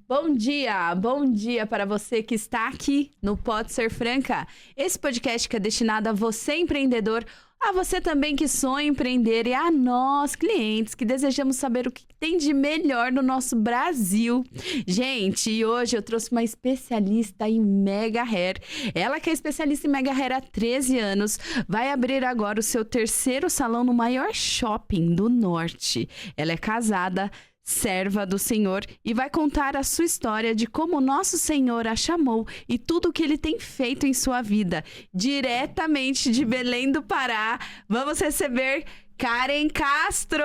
Bom dia para você que está aqui no Pode Ser Franca. Esse podcast que é destinado a você empreendedor, a você também que sonha em empreender e a nós clientes que desejamos saber o que tem de melhor no nosso Brasil. Gente, e hoje eu trouxe uma especialista em Mega Hair. Ela que é especialista em Mega Hair há 13 anos, vai abrir agora o seu terceiro salão no maior shopping do Norte. Ela é casada, serva do Senhor, e vai contar a sua história de como nosso Senhor a chamou e tudo o que ele tem feito em sua vida. Diretamente de Belém do Pará, vamos receber Karen Castro!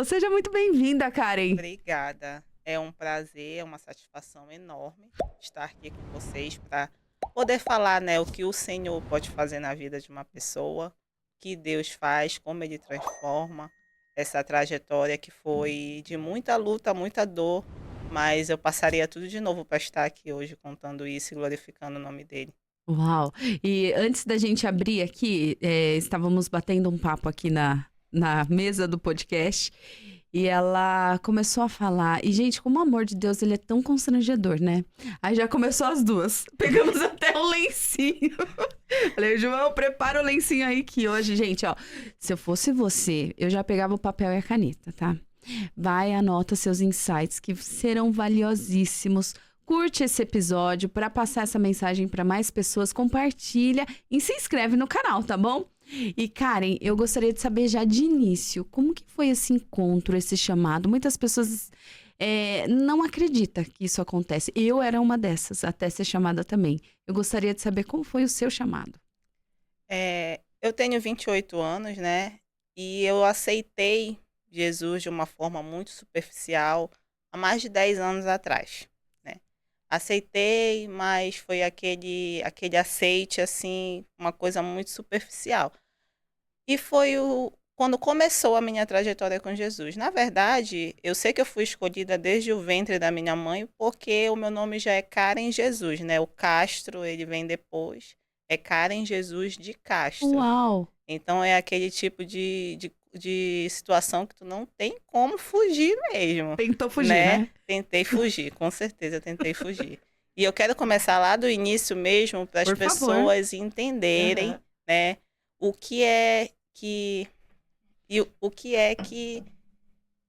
Seja muito bem-vinda, Karen. Obrigada. É um prazer, é uma satisfação enorme estar aqui com vocês para poder falar, né, o que o Senhor pode fazer na vida de uma pessoa, o que Deus faz, como Ele transforma essa trajetória que foi de muita luta, muita dor, mas eu passaria tudo de novo para estar aqui hoje contando isso e glorificando o nome dele. Uau! E antes da gente abrir aqui, estávamos batendo um papo aqui na mesa do podcast e ela começou a falar. E, gente, como o amor de Deus, ele é tão constrangedor, né? Aí já começou as duas. Pegamos até o lencinho. Falei, João, prepara o lencinho aí que hoje, gente, ó. Se eu fosse você, eu já pegava o papel e a caneta, tá? Vai, anota seus insights que serão valiosíssimos. Curte esse episódio para passar essa mensagem para mais pessoas, compartilha e se inscreve no canal, tá bom? E Karen, eu gostaria de saber já de início, como que foi esse encontro, esse chamado? Muitas pessoas não acreditam que isso acontece. Eu era uma dessas, até ser chamada também. Eu gostaria de saber como foi o seu chamado. Eu tenho 28 anos, né? E eu aceitei Jesus de uma forma muito superficial há mais de 10 anos atrás, né? Aceitei, mas foi aquele aceite, assim, uma coisa muito superficial. E foi quando começou a minha trajetória com Jesus. Na verdade, eu sei que eu fui escolhida desde o ventre da minha mãe, porque o meu nome já é Karen Jesus, né? O Castro, ele vem depois. É Karen Jesus de Castro. Uau! Então, é aquele tipo de situação que tu não tem como fugir mesmo, Tentou fugir, né? Tentei fugir, com certeza eu tentei fugir. E eu quero começar lá do início mesmo, para as Por favor. pessoas entenderem, né, o que é que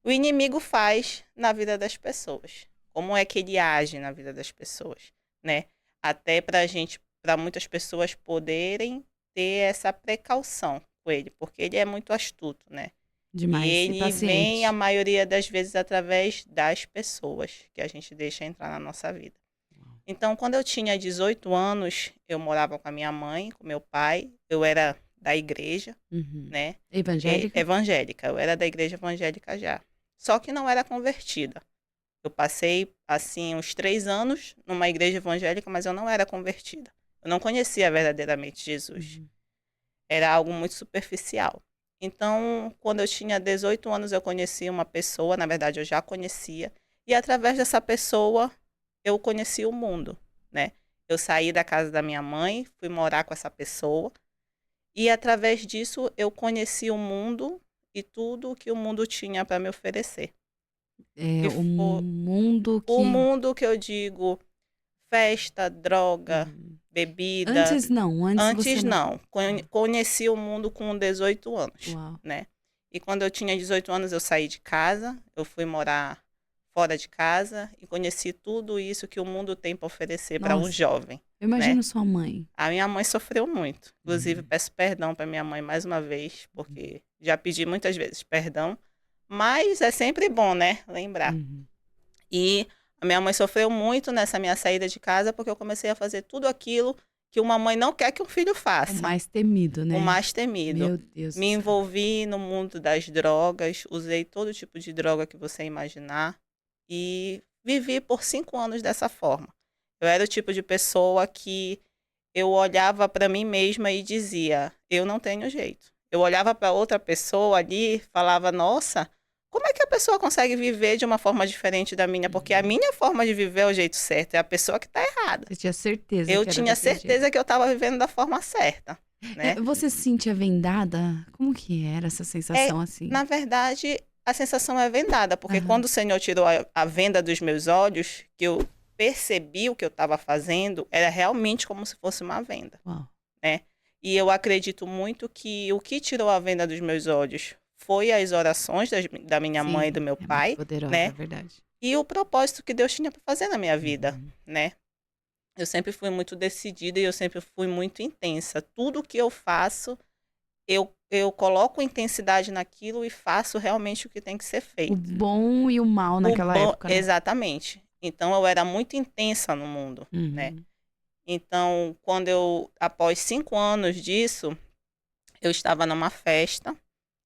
o inimigo faz na vida das pessoas. Como é que ele age na vida das pessoas, né? Até para muitas pessoas poderem ter essa precaução com ele, porque ele é muito astuto, né? Demais. E E ele paciente. vem a maioria das vezes através das pessoas que a gente deixa entrar na nossa vida. Então, quando eu tinha 18 anos, eu morava com a minha mãe, com meu pai, eu era da igreja, né? Evangélica? Evangélica, eu era da igreja evangélica já. Só que não era convertida. Eu passei, assim, uns 3 anos numa igreja evangélica, mas eu não era convertida. Eu não conhecia verdadeiramente Jesus. Era algo muito superficial. Então, quando eu tinha 18 anos, eu conheci uma pessoa, na verdade eu já conhecia, e através dessa pessoa eu conheci o mundo, né? Eu saí da casa da minha mãe, fui morar com essa pessoa, e através disso eu conheci o mundo e tudo que o mundo tinha para me oferecer. É E o foi mundo que... o mundo que eu digo, festa, droga, bebida. Antes não, antes você Antes não. não, conheci o mundo com 18 anos, Uau. né? E quando eu tinha 18 anos eu saí de casa, eu fui morar fora de casa e conheci tudo isso que o mundo tem para oferecer para um Nossa. jovem. Eu imagino sua mãe. A minha mãe sofreu muito. Inclusive, peço perdão para minha mãe mais uma vez, porque já pedi muitas vezes perdão, mas é sempre bom, né? Lembrar. E a minha mãe sofreu muito nessa minha saída de casa, porque eu comecei a fazer tudo aquilo que uma mãe não quer que um filho faça. O mais temido, né? O mais temido. Meu Deus Me do céu. envolvi no mundo das drogas, usei todo tipo de droga que você imaginar e vivi por 5 anos dessa forma. Eu era o tipo de pessoa que eu olhava para mim mesma e dizia, eu não tenho jeito. Eu olhava para outra pessoa ali e falava, nossa, como é que a pessoa consegue viver de uma forma diferente da minha? Porque a minha forma de viver é o jeito certo, é a pessoa que está errada. Você tinha certeza Eu que era tinha daquele certeza que eu estava vivendo da forma certa, né? jeito. Você se sentia vendada? Como que era essa sensação assim? Na verdade, a sensação é vendada, porque quando o Senhor tirou a venda dos meus olhos, que eu percebi o que eu estava fazendo, era realmente como se fosse uma venda, Uau. né? E eu acredito muito que o que tirou a venda dos meus olhos foi as orações da minha mãe e do meu É muito pai, poderosa, é né? verdade. E o propósito que Deus tinha para fazer na minha vida, Uhum. né? Eu sempre fui muito decidida e eu sempre fui muito intensa. Tudo que eu faço, eu coloco intensidade naquilo e faço realmente o que tem que ser O feito. bom e o mal naquela época, né? Exatamente. Então eu era muito intensa no mundo, né? Uhum. Então, após 5 anos disso, eu estava numa festa,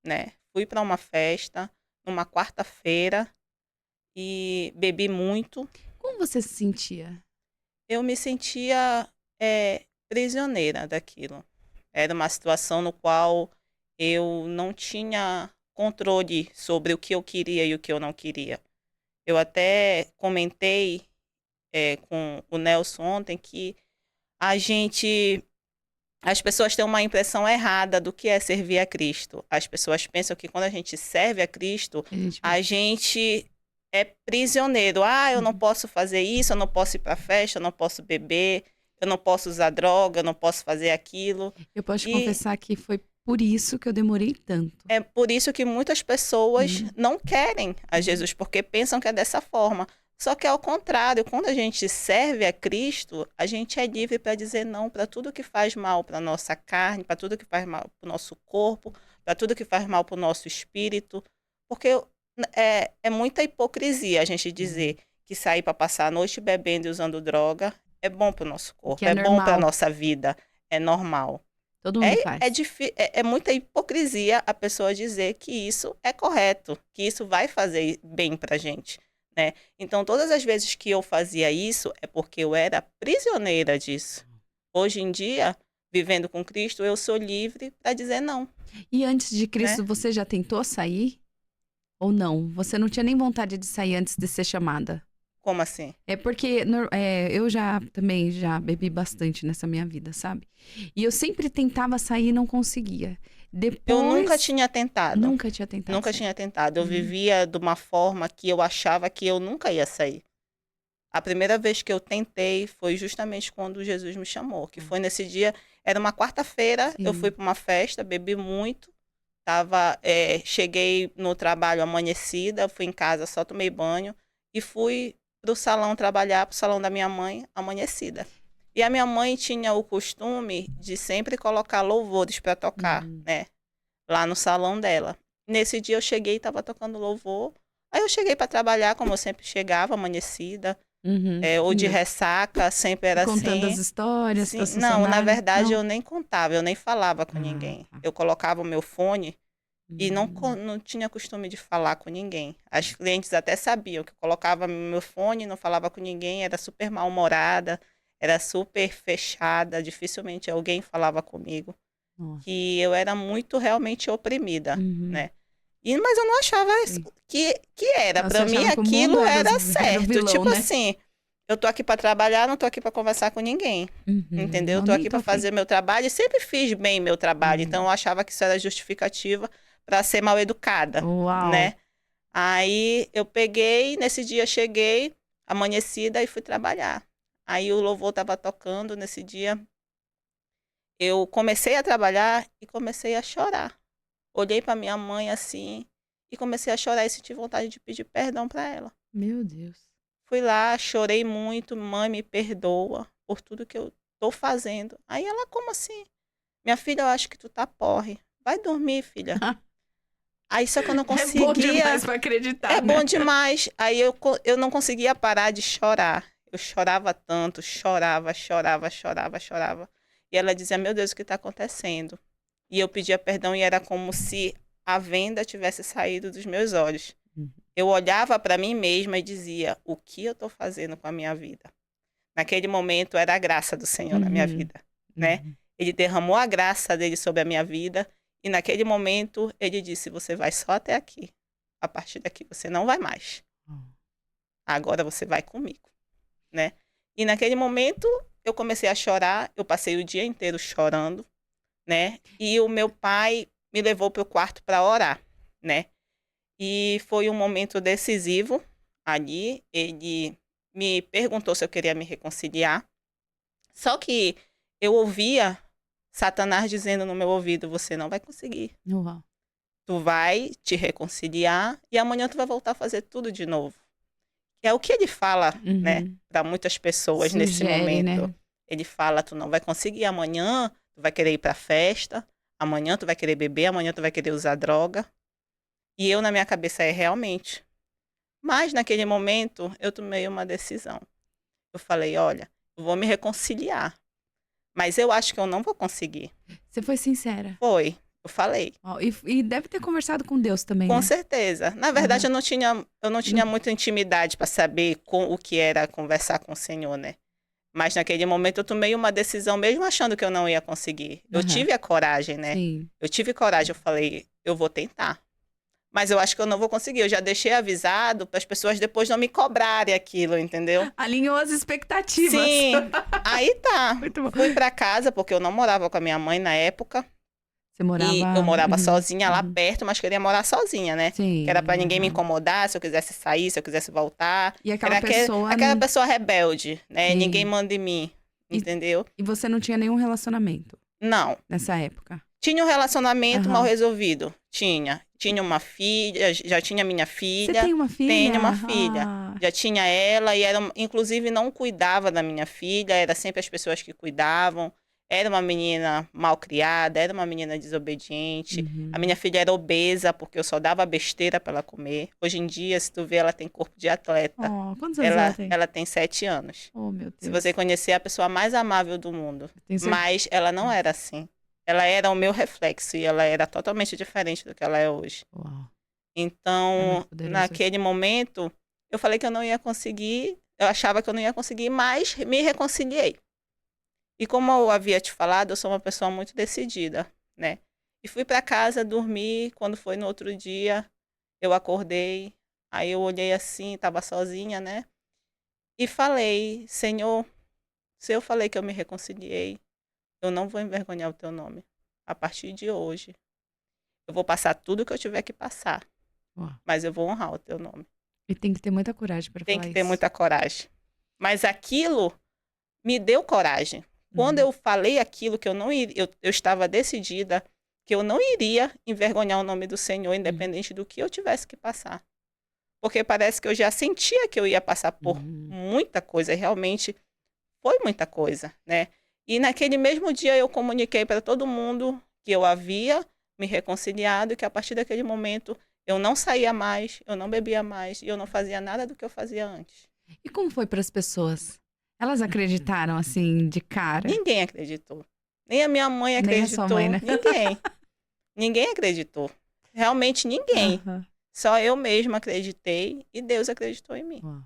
né? Fui para uma festa numa quarta-feira e bebi muito. Como você se sentia? Eu me sentia prisioneira daquilo. Era uma situação no qual eu não tinha controle sobre o que eu queria e o que eu não queria. Eu até comentei com o Nelson ontem que a gente, as pessoas têm uma impressão errada do que é servir a Cristo. As pessoas pensam que quando a gente serve a Cristo, A gente a gente é prisioneiro. Ah, eu não Uhum. posso fazer isso, eu não posso ir para festa, eu não posso beber, eu não posso usar droga, eu não posso fazer aquilo. Eu posso te E confessar que foi por isso que eu demorei tanto. é por isso que muitas pessoas Uhum. não querem a Uhum. Jesus, porque pensam que é dessa forma. Só que é ao contrário, quando a gente serve a Cristo, a gente é livre para dizer não para tudo que faz mal para nossa carne, para tudo que faz mal para o nosso corpo, para tudo que faz mal para o nosso espírito. Porque é muita hipocrisia a gente dizer que sair para passar a noite bebendo e usando droga é bom para o nosso corpo, Que é é bom para a normal. nossa vida, é normal. Todo mundo faz. É muita hipocrisia a pessoa dizer que isso é correto, que isso vai fazer bem pra gente, né? Então, todas as vezes que eu fazia isso, é porque eu era prisioneira disso. Hoje em dia, vivendo com Cristo, eu sou livre para dizer não, E antes de Cristo, né? você já tentou sair? Ou não? Você não tinha nem vontade de sair antes de ser chamada? Como assim? É porque eu já também já bebi bastante nessa minha vida, sabe? E eu sempre tentava sair e não conseguia. Eu nunca Depois, tinha tentado. nunca tinha tentado Nunca sair. tinha tentado. Eu Uhum. vivia de uma forma que eu achava que eu nunca ia sair. A primeira vez que eu tentei foi justamente quando Jesus me chamou, que foi nesse dia, era uma quarta-feira, eu fui Sim. para uma festa, bebi muito, cheguei no trabalho amanhecida, fui em casa, só tomei banho e fui para o salão trabalhar, para o salão da minha mãe, amanhecida. E a minha mãe tinha o costume de sempre colocar louvores para tocar, Uhum. né, lá no salão dela. Nesse dia eu cheguei e estava tocando louvor. Aí eu cheguei para trabalhar, como eu sempre chegava, amanhecida, Uhum. ou de ressaca, sempre era Contando as assim. histórias para Sim, os não, na funcionários? verdade Não? eu nem contava, eu nem falava com Ah, ninguém. tá. Eu colocava o meu fone e Hum. não tinha costume de falar com ninguém. As clientes até sabiam que eu colocava meu fone, não falava com ninguém, era super mal-humorada, era super fechada, dificilmente alguém falava comigo, Nossa. que eu era muito realmente oprimida, Uhum. né? Mas eu não achava Sim. que era. Você Para mim achava que o mundo aquilo era era o certo. vilão, Tipo né? assim, eu tô aqui para trabalhar, não tô aqui para conversar com ninguém. Uhum. Entendeu? Eu Eu tô nem aqui tô para afim. fazer meu trabalho e sempre fiz bem meu trabalho. Então Uhum. eu achava que isso era justificativa para ser mal educada, Uau. né? Aí eu peguei, nesse dia cheguei, amanhecida e fui trabalhar. Aí o louvor estava tocando nesse dia. Eu comecei a trabalhar e comecei a chorar. Olhei para minha mãe assim e comecei a chorar e senti vontade de pedir perdão para ela. Meu Deus. Fui lá, chorei muito, mãe, me perdoa por tudo que eu tô fazendo. Aí ela, como assim? Minha filha, eu acho que tu tá porre. Vai dormir, filha. Aí só que eu não É bom demais conseguia. pra É acreditar, bom né? demais. Aí eu não conseguia parar de chorar. Eu chorava tanto, chorava, chorava, chorava, chorava. E ela dizia, meu Deus, o que está acontecendo? E eu pedia perdão e era como se a venda tivesse saído dos meus olhos. Uhum. Eu olhava para mim mesma e dizia, o que eu estou fazendo com a minha vida? Naquele momento era a graça do Senhor na minha Uhum. vida, né? Uhum. Ele derramou a graça dele sobre a minha vida e naquele momento ele disse, você vai só até aqui. A partir daqui você não vai mais. Agora você vai comigo, né? E naquele momento eu comecei a chorar, eu passei o dia inteiro chorando, né? E o meu pai me levou para o quarto para orar, né? E foi um momento decisivo ali. Ele me perguntou se eu queria me reconciliar. Só que eu ouvia Satanás dizendo no meu ouvido: você não vai conseguir. Uau. Tu vai te reconciliar e amanhã tu vai voltar a fazer tudo de novo. É o que ele fala, né, Uhum. para muitas pessoas nesse Sugere, momento. né? Ele fala: tu não vai conseguir, amanhã tu vai querer ir pra festa, amanhã tu vai querer beber, amanhã tu vai querer usar droga. E eu, na minha cabeça, realmente. Mas naquele momento eu tomei uma decisão. Eu falei: olha, eu vou me reconciliar, mas eu acho que eu não vou conseguir. Você foi sincera. Foi, eu falei. Ó, e deve ter conversado com Deus também, Com né? certeza. Na verdade, Aham. eu não tinha muita intimidade para saber o que era conversar com o Senhor, né? Mas naquele momento eu tomei uma decisão, mesmo achando que eu não ia conseguir. Eu Aham. tive a coragem, né? Sim. Eu tive coragem, eu falei: eu vou tentar. Mas eu acho que eu não vou conseguir. Eu já deixei avisado para as pessoas depois não me cobrarem aquilo, entendeu? Alinhou as expectativas. Sim. Aí tá. Muito bom. Fui para casa, porque eu não morava com a minha mãe na época. Você morava... E eu morava sozinha lá uhum. perto, mas queria morar sozinha, né? Sim. Que era pra ninguém me aham. incomodar, se eu quisesse sair, se eu quisesse voltar. E aquela Era pessoa... aquela pessoa rebelde, né? Sim. Ninguém manda em mim, E- entendeu? E você não tinha nenhum relacionamento Não. nessa época? Tinha um relacionamento mal Aham. resolvido. Tinha. Tinha uma filha, já tinha minha Você filha. tem uma filha? Tenho uma filha. Ah, Já tinha ela e era, inclusive, não cuidava da minha filha, era sempre as pessoas que cuidavam. Era uma menina mal criada, era uma menina desobediente. A uhum. minha filha era obesa porque eu só dava besteira para ela comer. Hoje em dia, se tu vê, ela tem corpo de atleta. Oh, quantos anos ela tem? Ela tem 7 anos. Oh, meu Se Deus. você conhecer, é a pessoa mais amável do mundo. Tenho certeza. Mas ela não era assim. Ela era o meu reflexo e ela era totalmente diferente do que ela é hoje. Uau. É Então, muito poderoso isso. naquele momento, eu falei que eu não ia conseguir. Eu achava que eu não ia conseguir, mas me reconciliei. E como eu havia te falado, eu sou uma pessoa muito decidida, né? E fui para casa dormir. Quando foi no outro dia, eu acordei. Aí eu olhei assim, estava sozinha, né? E falei: Senhor, se eu falei que eu me reconciliei, eu não vou envergonhar o teu nome. A partir de hoje, eu vou passar tudo que eu tiver que passar, Uau. mas eu vou honrar o teu nome. E tem que ter muita coragem para Tem falar que ter isso. muita coragem. Mas aquilo me deu coragem. Quando eu falei aquilo que eu não iria, eu estava decidida que eu não iria envergonhar o nome do Senhor, independente do que eu tivesse que passar. Porque parece que eu já sentia que eu ia passar por muita coisa, e realmente foi muita coisa, né? E naquele mesmo dia eu comuniquei para todo mundo que eu havia me reconciliado e que a partir daquele momento eu não saía mais, eu não bebia mais e eu não fazia nada do que eu fazia antes. E como foi para as pessoas? Elas acreditaram assim de cara? Ninguém acreditou. Nem a minha mãe Nem a acreditou. sua mãe, né? Ninguém. Ninguém acreditou. Realmente ninguém. Aham. Só eu mesma acreditei e Deus acreditou em mim. Uau.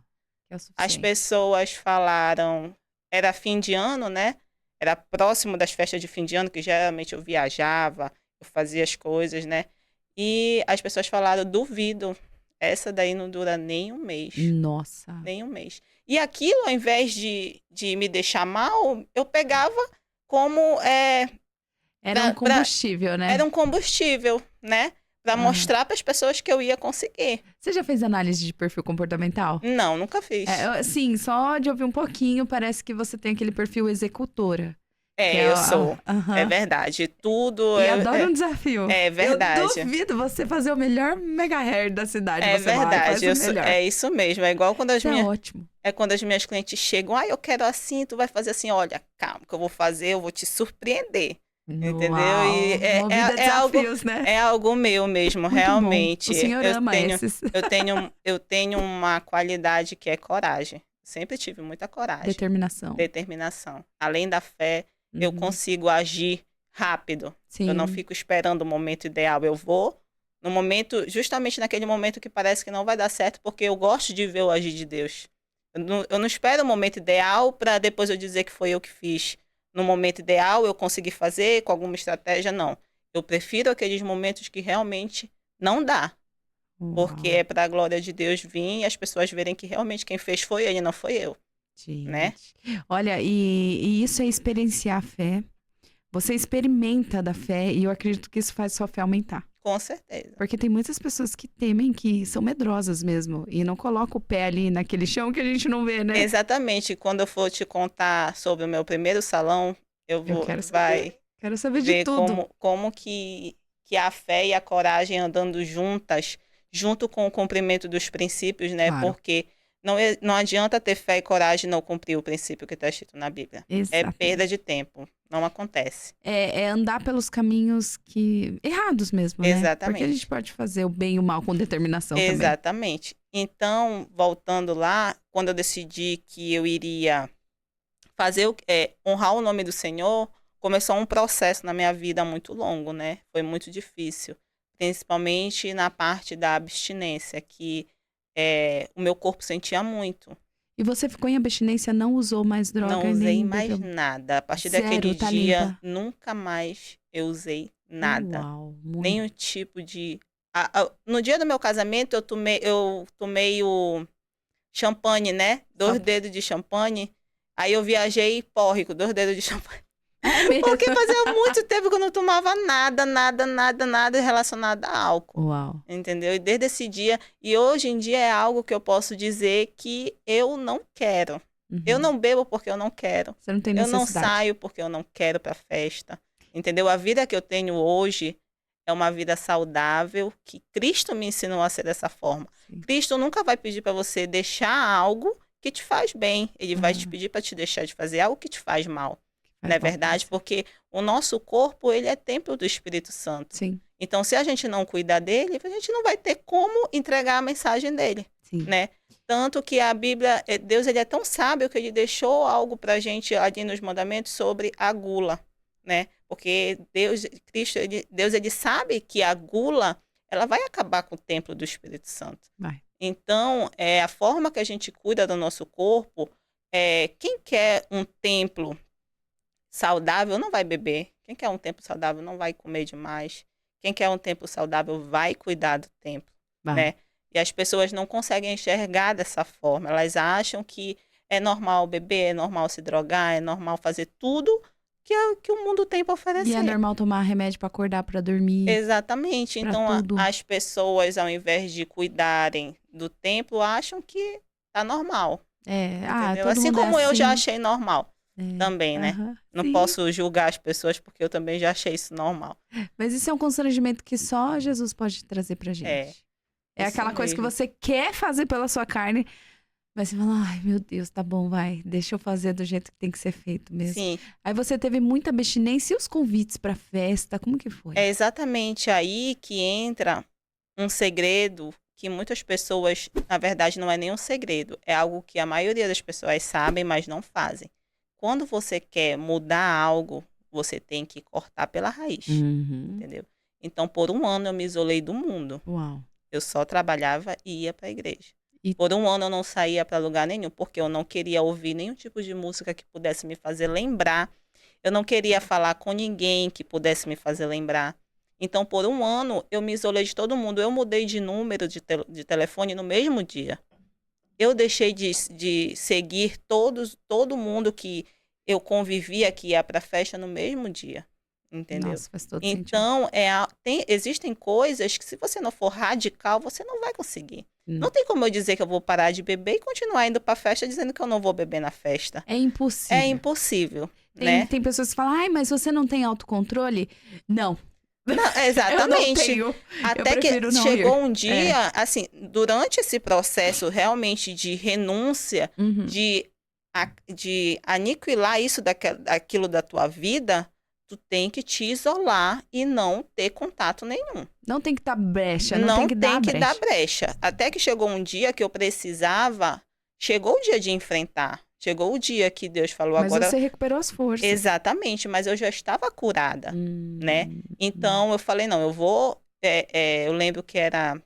Que é o As suficiente. pessoas falaram, era fim de ano, né? Era próximo das festas de fim de ano, que geralmente eu viajava, eu fazia as coisas, né? E as pessoas falaram: duvido, essa daí não dura nem um mês. Nossa. Nem um mês. E aquilo, ao invés de me deixar mal, eu pegava como Era um combustível, né? era um combustível, né? Para mostrar para as pessoas que eu ia conseguir. Você já fez análise de perfil comportamental? Não, nunca fiz. Sim, só de ouvir um pouquinho, parece que você tem aquele perfil executora. Que Eu sou. aham. É verdade. Tudo E adoro um desafio. É verdade. Eu duvido você fazer o melhor megahair da cidade. É você vai lá e verdade. faz o melhor. É isso mesmo. É igual quando Isso é ótimo. é quando as minhas clientes chegam: eu quero assim, tu vai fazer assim. Olha, calma, que eu vou fazer, eu vou te surpreender. Entendeu? E Movida a desafios, né? é algo meu mesmo, Muito realmente. bom. O senhor ama esses. Eu tenho uma qualidade que é coragem. Sempre tive muita coragem. Determinação. Além da fé, eu consigo agir rápido. Sim. Eu não fico esperando o momento ideal. Eu vou no momento, justamente naquele momento que parece que não vai dar certo, porque eu gosto de ver o agir de Deus. Eu não espero o momento ideal para depois eu dizer que foi eu que fiz. No momento ideal, eu consegui fazer com alguma estratégia, não. Eu prefiro aqueles momentos que realmente não dá. Uau. Porque é para a glória de Deus vir e as pessoas verem que realmente quem fez foi ele, não foi eu. Gente. Né? Olha, e isso é experienciar a fé. Você experimenta da fé e eu acredito que isso faz sua fé aumentar. Com certeza. Porque tem muitas pessoas que temem, que são medrosas mesmo. E não colocam o pé ali naquele chão que a gente não vê, né? Exatamente. Quando eu for te contar sobre o meu primeiro salão, Eu quero saber. vai Quero saber de ver tudo. como que a fé e a coragem andando juntas, junto com o cumprimento dos princípios, né? Claro. Porque não adianta ter fé e coragem e não cumprir o princípio que está escrito na Bíblia. É perda Exatamente. de tempo. Não acontece. É andar pelos caminhos errados mesmo, né? Porque a gente Exatamente. pode fazer o bem e o mal com determinação também. Exatamente. Então, voltando lá, quando eu decidi que eu iria honrar o nome do Senhor, começou um processo na minha vida muito longo, né? Foi muito difícil, principalmente na parte da abstinência, que o meu corpo sentia muito. E você ficou em abstinência, não usou mais droga Não e usei nem mais bebeu? nada. A partir Zero, daquele tá dia, limpa. nunca mais eu usei nada. Uau, muito. Nenhum tipo de... No dia do meu casamento, eu tomei o champanhe, né? 2 dedos de champanhe. Aí eu viajei pórrico, 2 dedos de champanhe. É mesmo? Porque fazia muito tempo que eu não tomava nada relacionado a álcool. Uau. Entendeu? E desde esse dia, e hoje em dia é algo que eu posso dizer que eu não quero. Uhum. Eu não bebo porque eu não quero. Você não tem Eu não necessidade. saio porque eu não quero pra festa. Entendeu? A vida que eu tenho hoje é uma vida saudável, que Cristo me ensinou a ser dessa forma. Sim. Cristo nunca vai pedir para você deixar algo que te faz bem. Ele vai te pedir para te deixar de fazer algo que te faz mal. Não é verdade? Porque o nosso corpo, ele é templo do Espírito Santo. Sim. Então, se a gente não cuidar dele, a gente não vai ter como entregar a mensagem dele. Sim. Né? Tanto que a Bíblia, Deus, ele é tão sábio que ele deixou algo para a gente ali nos mandamentos sobre a gula, né? Porque Deus, ele sabe que a gula, ela vai acabar com o templo do Espírito Santo. Vai. Então, a forma que a gente cuida do nosso corpo, quem quer um templo saudável não vai beber. Quem quer um templo saudável não vai comer demais. Quem quer um templo saudável vai cuidar do templo, né? E as pessoas não conseguem enxergar dessa forma. Elas acham que é normal beber, é normal se drogar, é normal fazer tudo que o mundo tem para oferecer. E é normal tomar remédio para acordar, para dormir. Exatamente. Então, as pessoas, ao invés de cuidarem do templo, acham que tá normal. Entendeu? Assim como eu já achei normal. Também, né? Não posso julgar as pessoas porque eu também já achei isso normal. Mas isso é um constrangimento que só Jesus pode trazer pra gente. É aquela coisa que você quer fazer pela sua carne, mas você fala, ai meu Deus, tá bom, vai, deixa eu fazer do jeito que tem que ser feito mesmo. Sim. Aí você teve muita abstinência e os convites pra festa, como que foi? É exatamente aí que entra um segredo que muitas pessoas, na verdade, não é nem um segredo, é algo que a maioria das pessoas sabem, mas não fazem. Quando você quer mudar algo, você tem que cortar pela raiz, entendeu? Então, por 1 ano eu me isolei do mundo. Uau. Eu só trabalhava e ia para a igreja. Por 1 ano eu não saía para lugar nenhum, porque eu não queria ouvir nenhum tipo de música que pudesse me fazer lembrar. Eu não queria falar com ninguém que pudesse me fazer lembrar. Então, por 1 ano, eu me isolei de todo mundo. Eu mudei de número de telefone no mesmo dia. Eu deixei de seguir todo mundo que eu convivia, que ia para a festa no mesmo dia. Entendeu? Nossa, faz todo então, existem coisas que se você não for radical, você não vai conseguir. Não tem como eu dizer que eu vou parar de beber e continuar indo para a festa dizendo que eu não vou beber na festa. É impossível. É impossível, né? Tem pessoas que falam, ai, mas você não tem autocontrole? Não. Não, exatamente. Eu não tenho. Até que chegou um dia, assim, durante esse processo realmente de renúncia, de aniquilar isso daquilo da tua vida, tu tem que te isolar e não ter contato nenhum. Não tem que dar brecha, não tem que dar brecha. Até que chegou um dia que eu precisava, chegou o dia de enfrentar. Chegou o dia que Deus falou mas agora... Mas você recuperou as forças. Exatamente, mas eu já estava curada, né? Então eu falei, não, eu vou... eu lembro que era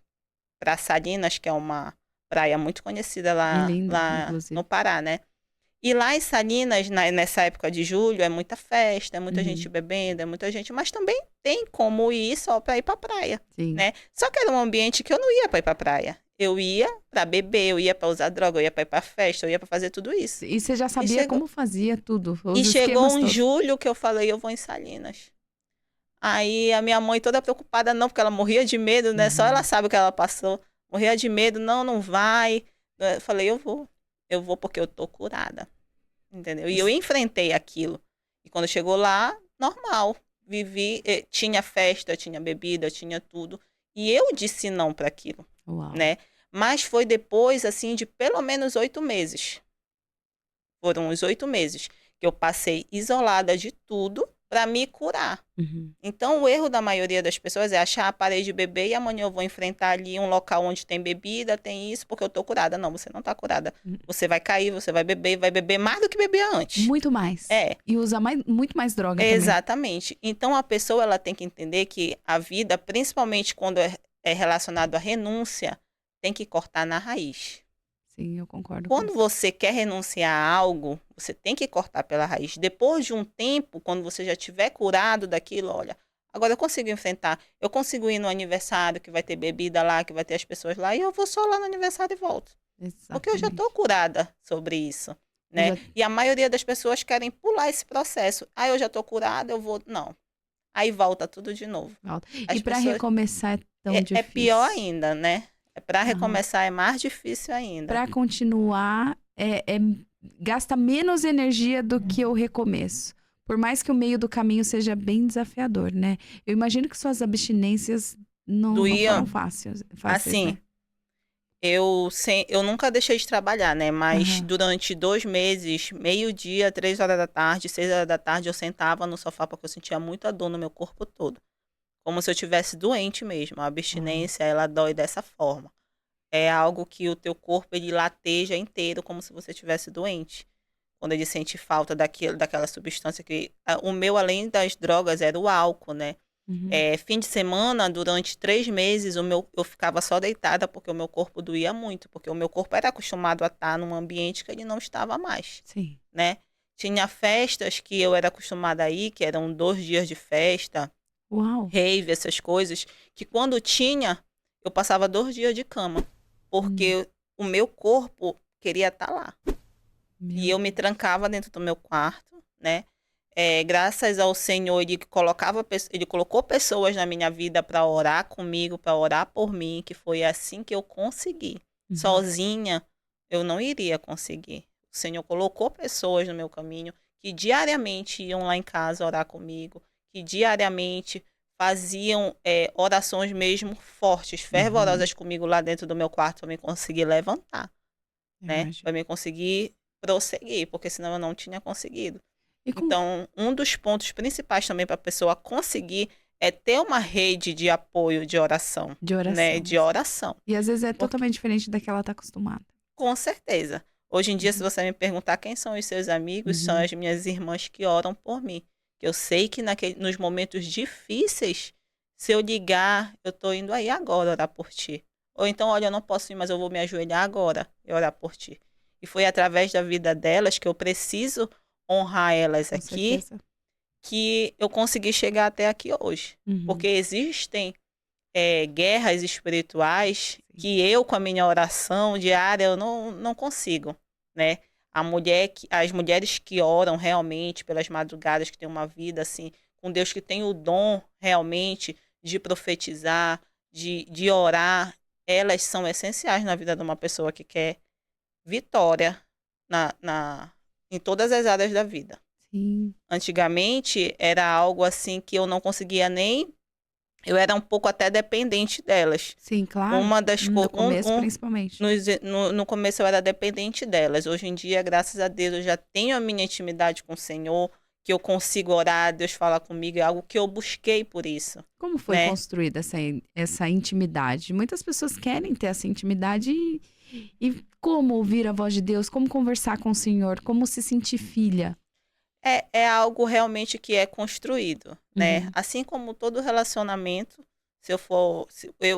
pra Salinas, que é uma praia muito conhecida lá no Pará, né? E lá em Salinas, nessa época de julho, é muita festa, é muita gente bebendo, é muita gente... Mas também tem como ir só pra ir pra praia, né? Só que era um ambiente que eu não ia pra ir pra praia. Eu ia pra beber, eu ia pra usar droga, eu ia pra ir pra festa, eu ia pra fazer tudo isso. E você já sabia como fazia tudo? E chegou um julho que eu falei, eu vou em Salinas. Aí a minha mãe toda preocupada, não, porque ela morria de medo, né? Só ela sabe o que ela passou. Morria de medo, não, não vai. Eu falei, eu vou porque eu tô curada, entendeu? E eu enfrentei aquilo. E quando chegou lá, normal, vivi, tinha festa, tinha bebida, tinha tudo. E eu disse não para aquilo, Uau. né? Mas foi depois, assim, de pelo menos 8 meses. Foram os 8 meses que eu passei isolada de tudo para me curar. Uhum. Então, o erro da maioria das pessoas é achar, parei de beber e amanhã eu vou enfrentar ali um local onde tem bebida, tem isso, porque eu tô curada. Não, você não tá curada. Você vai cair, você vai beber e vai beber mais do que bebia antes. Muito mais. É. E usa muito mais droga também. Exatamente. Então, a pessoa ela tem que entender que a vida, principalmente quando é relacionado à renúncia, tem que cortar na raiz. Sim, eu concordo com Quando isso. você quer renunciar a algo, você tem que cortar pela raiz. Depois de um tempo, quando você já tiver curado daquilo, olha, agora eu consigo enfrentar. Eu consigo ir no aniversário, que vai ter bebida lá, que vai ter as pessoas lá, e eu vou só lá no aniversário e volto. Porque eu já Exatamente. estou curada sobre isso, né? Já- E a maioria das pessoas querem pular esse processo. Ah, eu já estou curada, eu vou... Não. Aí volta tudo de novo. E As para pessoas... recomeçar é tão É difícil. pior ainda, né? Para recomeçar é mais difícil ainda. Para continuar, gasta menos energia do que o recomeço. Por mais que o meio do caminho seja bem desafiador, né? Eu imagino que suas abstinências não Doía, foram fáceis, assim, né? eu nunca deixei de trabalhar, né? Mas Aham. durante 2 meses, meio-dia, 3 horas da tarde, 6 horas da tarde, eu sentava no sofá porque eu sentia muita dor no meu corpo todo. Como se eu tivesse doente mesmo. A abstinência, ela dói dessa forma. É algo que o teu corpo, ele lateja inteiro, como se você estivesse doente. Quando ele sente falta daquela substância que... O meu, além das drogas, era o álcool, né? Uhum. Fim de semana, durante 3 meses, eu ficava só deitada porque o meu corpo doía muito. Porque o meu corpo era acostumado a estar num ambiente que ele não estava mais, Sim. né? Tinha festas que eu era acostumada a ir, que eram 2 dias de festa, Uau. rave, essas coisas, que quando tinha, eu passava 2 dias de cama. Porque o meu corpo queria estar lá. E eu me trancava dentro do meu quarto, né? Graças ao Senhor, ele colocou pessoas na minha vida para orar comigo, para orar por mim, que foi assim que eu consegui. Uhum. Sozinha, eu não iria conseguir. O Senhor colocou pessoas no meu caminho que diariamente iam lá em casa orar comigo, que diariamente faziam orações mesmo fortes, fervorosas comigo lá dentro do meu quarto para me conseguir levantar, né? Para me conseguir prosseguir, porque senão eu não tinha conseguido. Então, um dos pontos principais também para a pessoa conseguir é ter uma rede de apoio de oração, De oração. né? De oração. E às vezes é Porque, totalmente diferente da que ela está acostumada. com certeza. Hoje em dia, se você me perguntar quem são os seus amigos, são as minhas irmãs que oram por mim. Eu sei que nos momentos difíceis, se eu ligar, eu tô indo aí agora orar por ti. Ou então, olha, eu não posso ir, mas eu vou me ajoelhar agora e orar por ti. E foi através da vida delas que eu preciso honrar elas Com aqui, certeza. que eu consegui chegar até aqui hoje. Porque existem guerras espirituais que eu, com a minha oração diária, eu não consigo, né? As mulheres que oram realmente pelas madrugadas, que têm uma vida assim, com Deus, que tem o dom realmente de profetizar, de orar, elas são essenciais na vida de uma pessoa que quer vitória em todas as áreas da vida. Sim. Antigamente era algo assim que eu não conseguia nem... Eu era um pouco até dependente delas. Sim, claro. No começo, principalmente. No começo eu era dependente delas. Hoje em dia, graças a Deus, eu já tenho a minha intimidade com o Senhor, que eu consigo orar, Deus fala comigo, é algo que eu busquei por isso. Como foi né? construída essa intimidade? Muitas pessoas querem ter essa intimidade e como ouvir a voz de Deus, como conversar com o Senhor, como se sentir filha. É algo realmente que é construído, né? Assim como todo relacionamento,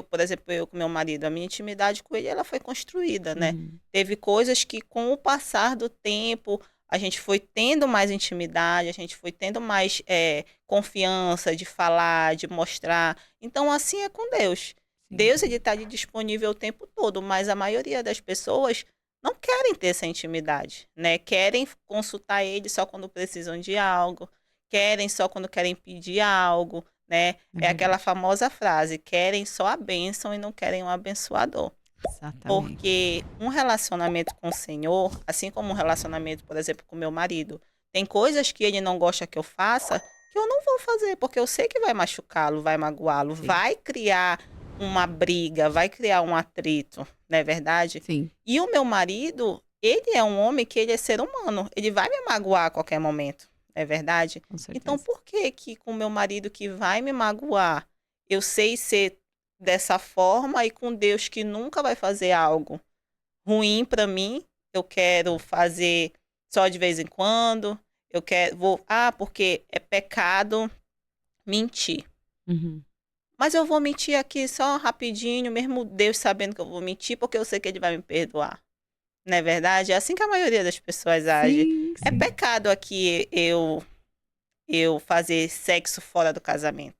por exemplo, eu com meu marido, a minha intimidade com ele, ela foi construída, né? Teve coisas que com o passar do tempo, a gente foi tendo mais intimidade, a gente foi tendo mais confiança de falar, de mostrar. Então, assim é com Deus. Deus, ele está disponível o tempo todo, mas a maioria das pessoas não querem ter essa intimidade, né? Querem consultar ele só quando precisam de algo, querem só quando querem pedir algo, né? É É aquela verdade. famosa frase, querem só a bênção e não querem um abençoador. Exatamente. Porque um relacionamento com o Senhor, assim como um relacionamento, por exemplo, com meu marido, tem coisas que ele não gosta que eu faça, que eu não vou fazer, porque eu sei que vai machucá-lo, vai magoá-lo, Sim, vai criar uma briga, vai criar um atrito, não é verdade? sim, E o meu marido, ele é um homem que ele é ser humano, ele vai me magoar a qualquer momento, não é verdade? com Então, certeza. por que que com o meu marido que vai me magoar, eu sei ser dessa forma e com Deus que nunca vai fazer algo ruim para mim, eu quero fazer só de vez em quando, eu quero, porque é pecado mentir. Uhum. Mas eu vou mentir aqui só rapidinho, mesmo Deus sabendo que eu vou mentir, porque eu sei que ele vai me perdoar. Não é verdade? É assim que a maioria das pessoas age. Sim, É sim. pecado aqui eu fazer sexo fora do casamento.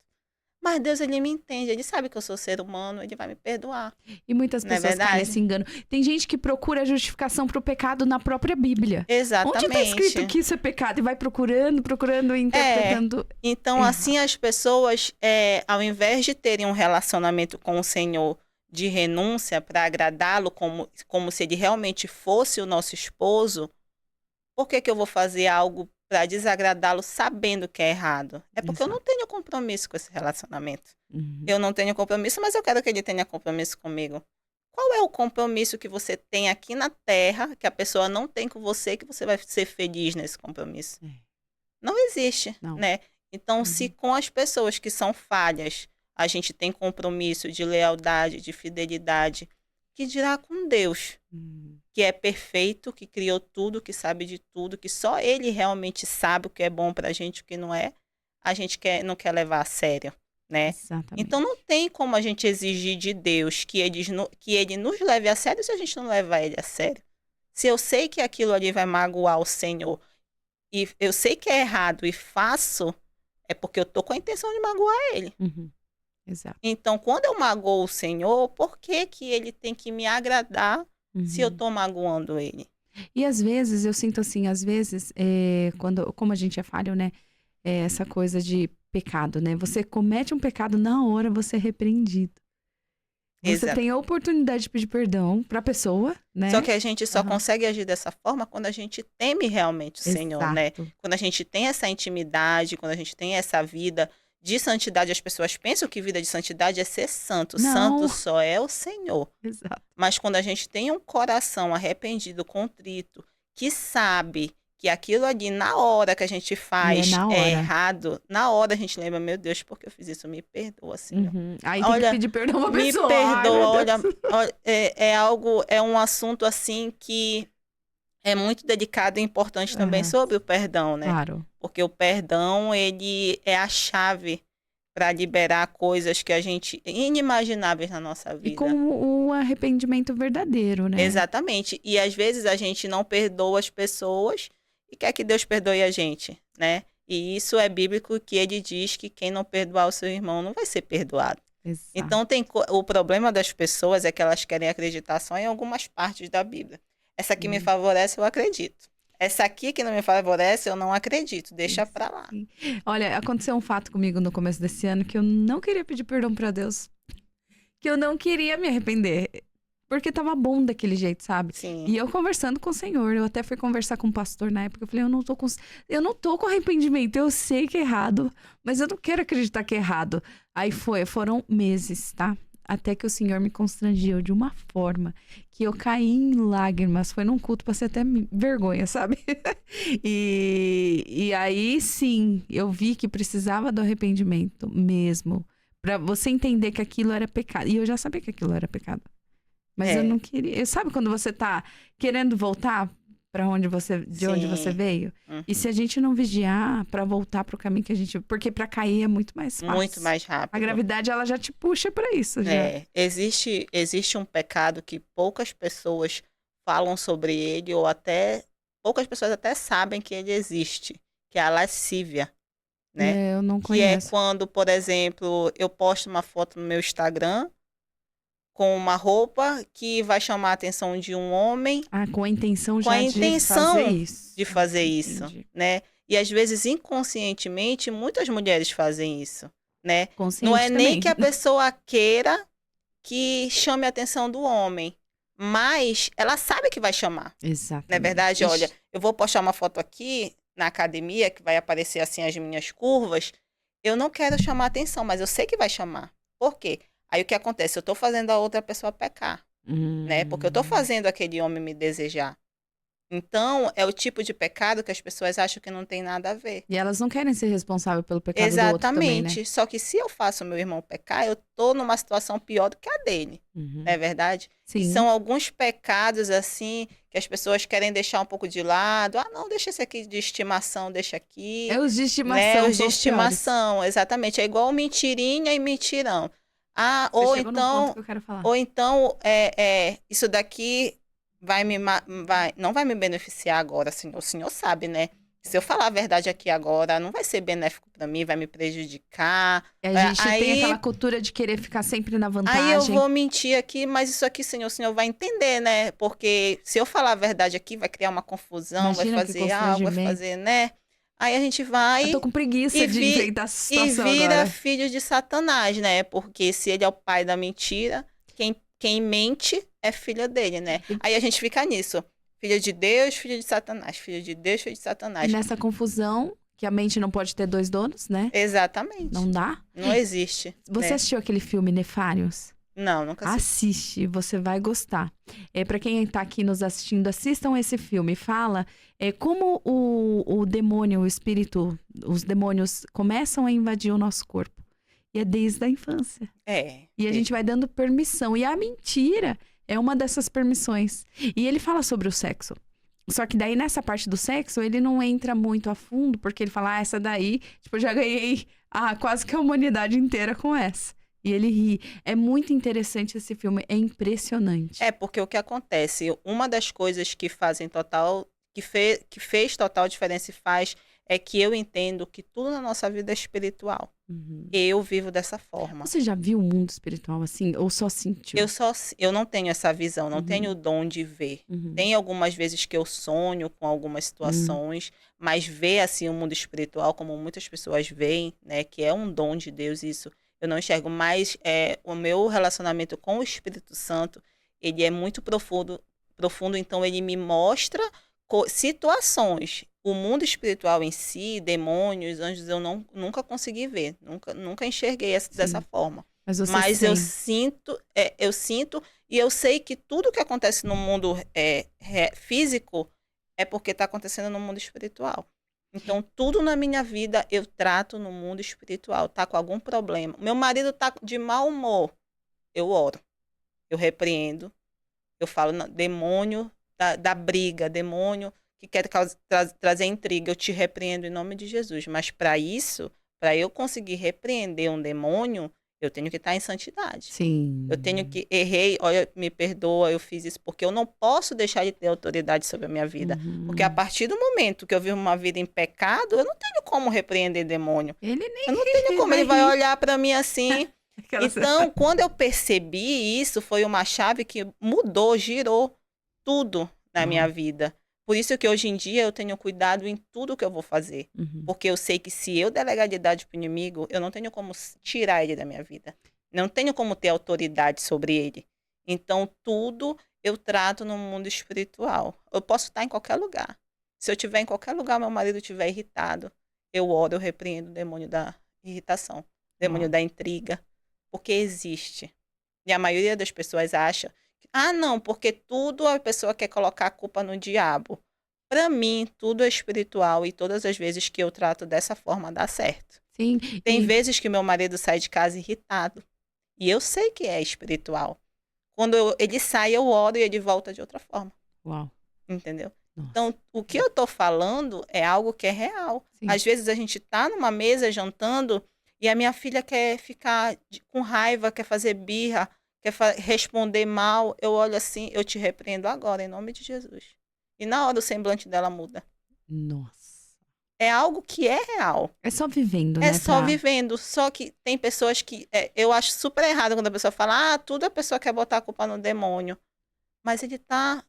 Mas Deus, ele me entende, ele sabe que eu sou ser humano, ele vai me perdoar. E muitas Não é pessoas caem nesse verdade? engano. Tem gente que procura justificação pro pecado na própria Bíblia. Onde tá escrito Exatamente. que isso é pecado? E vai procurando, procurando e É. interpretando Então, errado. assim, as pessoas, ao invés de terem um relacionamento com o Senhor de renúncia para agradá-lo como se ele realmente fosse o nosso esposo, por que que eu vou fazer algo para desagradá-lo sabendo que é errado? É porque eu não Exato. tenho compromisso com esse relacionamento. Uhum. Eu não tenho compromisso, mas eu quero que ele tenha compromisso comigo. Qual é o compromisso que você tem aqui na terra, que a pessoa não tem com você, que você vai ser feliz nesse compromisso? É, Não existe, não. né. Então, se Uhum. com as pessoas que são falhas, a gente tem compromisso de lealdade, de fidelidade, que dirá com Deus, Uhum. que é perfeito, que criou tudo, que sabe de tudo, que só Ele realmente sabe o que é bom pra gente e o que não é, a gente não quer levar a sério, né. Então não Exatamente. tem como a gente exigir de Deus que Ele nos leve a sério se a gente não levar Ele a sério. Se eu sei que aquilo ali vai magoar o Senhor e eu sei que é errado e faço, é porque eu tô com a intenção de magoar ele. Uhum. Exato. Então, quando eu magoo o Senhor, por que que ele tem que me agradar se eu Uhum. tô magoando ele? E às vezes, eu sinto assim, às vezes, como a gente é falho, né? Essa coisa de pecado, né? Você comete um pecado, na hora você é repreendido. Você Exato. tem a oportunidade de pedir perdão pra pessoa, Só né? que a gente só Aham. consegue agir dessa forma quando a gente teme realmente o Senhor, né. Exato. Quando a gente tem essa intimidade, quando a gente tem essa vida de santidade, as pessoas pensam que vida de santidade é ser santo, santo Não. só é o Senhor. Exato. Mas quando a gente tem um coração arrependido, contrito, que sabe que aquilo ali, na hora que a gente E é faz, na é hora. errado, na hora a gente lembra: "Meu Deus, por que eu fiz isso? Me perdoa, Senhor. Uhum. Aí tem que Olha, pedir perdão pra me pessoa. Ai, perdoa, meu Deus. olha, é um assunto, assim, que é muito delicado e importante também Aham. sobre o perdão, né, Claro. porque o perdão, ele é a chave para liberar coisas que a gente inimagináveis na nossa E com vida. o arrependimento verdadeiro, né? Exatamente. E às vezes a gente não perdoa as pessoas e quer que Deus perdoe a gente, né. E isso é bíblico, que ele diz que quem não perdoar o seu irmão não vai ser perdoado. Exato. Então o problema das pessoas é que elas querem acreditar só em algumas partes da Bíblia. Essa aqui me Hum. favorece, eu acredito. Essa aqui que não me favorece, eu não acredito, deixa pra lá. Sim. Olha, aconteceu um fato comigo no começo desse ano que eu não queria pedir perdão pra Deus. Que eu não queria me arrepender. Porque tava bom daquele jeito, sabe? Sim, E eu conversando com o Senhor, eu até fui conversar com o pastor na época, eu falei, eu não tô com arrependimento, eu sei que é errado, mas eu não quero acreditar que é errado. Aí foram meses, tá? Até que o Senhor me constrangiu de uma forma que eu caí em lágrimas. Foi num culto, passei até vergonha, sabe? E aí sim, eu vi que precisava do arrependimento mesmo. Pra você entender que aquilo era pecado. E eu já sabia que aquilo era pecado. Mas eu é, não queria. Sabe quando você tá querendo voltar pra de onde você sim, veio? E se uhum. a gente não vigiar pra voltar pro caminho que a gente, porque pra cair é muito mais Muito fácil. mais A rápido. gravidade ela já te puxa pra isso já. É, existe um pecado que poucas pessoas falam sobre ele ou até poucas pessoas até sabem que ele existe, que é a lascívia, né. É, eu não Que é conheço. quando, por exemplo, eu posto uma foto no meu Instagram com uma roupa que vai chamar a atenção de um homem, Ah, com a intenção com a já de fazer intenção isso. de fazer isso, Entendi. né. E às vezes inconscientemente muitas mulheres fazem isso. né? Consciente Não é nem também. que a pessoa queira que chame a atenção do homem, mas ela sabe que vai chamar. Não é Exatamente. verdade? Olha, Ixi, eu vou postar uma foto aqui na academia, que vai aparecer assim as minhas curvas. Eu não quero chamar atenção, mas eu sei que vai chamar. Por quê? Aí o que acontece? Eu tô fazendo a outra pessoa pecar, né? Porque eu tô hum. fazendo aquele homem me desejar. Então, é o tipo de pecado que as pessoas acham que não tem nada a ver. E elas não querem ser responsáveis pelo pecado do outro também, né? Exatamente. Só que se eu faço meu irmão pecar, eu tô numa situação pior do que a dele. Não Uhum. é verdade? E Sim. são alguns pecados, assim, que as pessoas querem deixar um pouco de lado. Ah, não, deixa esse aqui de estimação, deixa aqui. É os de Né? estimação, Os de são os piores. estimação, exatamente. É igual mentirinha e mentirão. Ah, Você chegou num ponto que eu quero falar. ou então isso daqui não vai me beneficiar agora, senhor. O senhor sabe, né? Se eu falar a verdade aqui agora, não vai ser benéfico para mim, vai me prejudicar. E a É, gente tem aquela Aí, cultura de querer ficar sempre na aí eu vantagem. vou mentir aqui, mas isso aqui, senhor, o senhor vai entender, né? Porque se eu falar a verdade aqui, vai criar uma confusão, Imagina que vai constrangimento. fazer, né? Aí a gente Eu tô vai com preguiça e, de vi, enfrentar essa e situação vira agora. filho de Satanás, né? Porque se ele é o pai da mentira, quem mente é filho dele, né? E, Aí a gente fica nisso. Filho de Deus, filho de Satanás. Filho de Deus, filho de e Satanás. nessa confusão, que a mente não pode ter dois donos, né? Exatamente. Não dá? Não existe, Você né? assistiu aquele filme Nefários? Não, nunca assisti. Assiste, você vai gostar. Para quem está aqui nos assistindo, assistam esse filme. Fala como o demônio, o espírito, os demônios começam a invadir o nosso corpo. E é desde a infância. É. E a gente vai dando permissão. E a mentira é uma dessas permissões. E ele fala sobre o sexo. Só que daí, nessa parte do sexo, ele não entra muito a fundo, porque ele fala, essa daí, tipo, eu já ganhei quase que a humanidade inteira com essa. E ele ri. É muito interessante esse filme, é impressionante. É, porque o que acontece, uma das coisas que fazem total, que fez total diferença e faz, é que eu entendo que tudo na nossa vida é espiritual. Uhum. Eu vivo dessa forma. Você já viu o mundo espiritual assim? Ou só sentiu? Eu não tenho essa visão, não tenho Uhum. o dom de ver. Uhum. Tem algumas vezes que eu sonho com algumas Uhum. situações, mas ver assim o mundo espiritual como muitas pessoas veem, né, que é um dom de Deus, isso eu não enxergo, mas o meu relacionamento com o Espírito Santo, ele é muito profundo, então ele me mostra situações. O mundo espiritual em si, demônios, anjos, eu nunca consegui ver, nunca enxerguei dessa Sim. forma. Mas você Mas eu sente. sinto, eu sinto e eu sei que tudo que acontece no mundo físico é porque está acontecendo no mundo espiritual. Então, tudo na minha vida eu trato no mundo espiritual. Tá com algum problema. Meu marido tá de mau humor. Eu oro. Eu repreendo. Eu falo, "Não, demônio da briga, demônio que quer trazer intriga. Eu te repreendo em nome de Jesus. Mas para isso, para eu conseguir repreender um demônio, eu tenho que estar em santidade. Eu tenho Sim. que errei, olha, me perdoa, eu fiz isso porque eu não posso deixar de ter autoridade sobre a minha vida, porque a Uhum. partir do momento que eu vivo uma vida em pecado, eu não tenho como repreender demônio. Ele Eu não tenho nem como, vai ele vai rir. olhar para mim assim. Aquela cena. Então, quando eu percebi isso, foi uma chave que mudou, girou tudo na minha Uau. vida. Por isso que hoje em dia eu tenho cuidado em tudo que eu vou fazer, Uhum. porque eu sei que se eu der legalidade para o inimigo, eu não tenho como tirar ele da minha vida. Não tenho como ter autoridade sobre ele. Então, tudo eu trato no mundo espiritual. Eu posso estar em qualquer lugar. Se eu estiver em qualquer lugar, meu marido estiver irritado, eu oro, eu repreendo o demônio da irritação, o demônio Uau. da intriga, porque existe. E a maioria das pessoas acha, não, porque tudo a pessoa quer colocar a culpa no diabo. Para mim, tudo é espiritual e todas as vezes que eu trato dessa forma dá certo. Sim. Tem vezes que meu marido sai de casa irritado. E eu sei que é espiritual. Quando ele sai, eu oro e ele volta de outra forma. Uau. Entendeu? Nossa. Então, o que eu tô falando é algo que é real. Sim. Às vezes a gente tá numa mesa jantando e a minha filha quer ficar com raiva, quer fazer birra, quer responder mal. Eu olho assim, eu te repreendo agora, em nome de Jesus. E na hora o semblante dela muda. Nossa. É algo que é real. É só vivendo, É né? só vivendo. Só que tem pessoas que. Eu acho super errado quando a pessoa fala, tudo a pessoa quer botar a culpa no demônio. Mas ele tá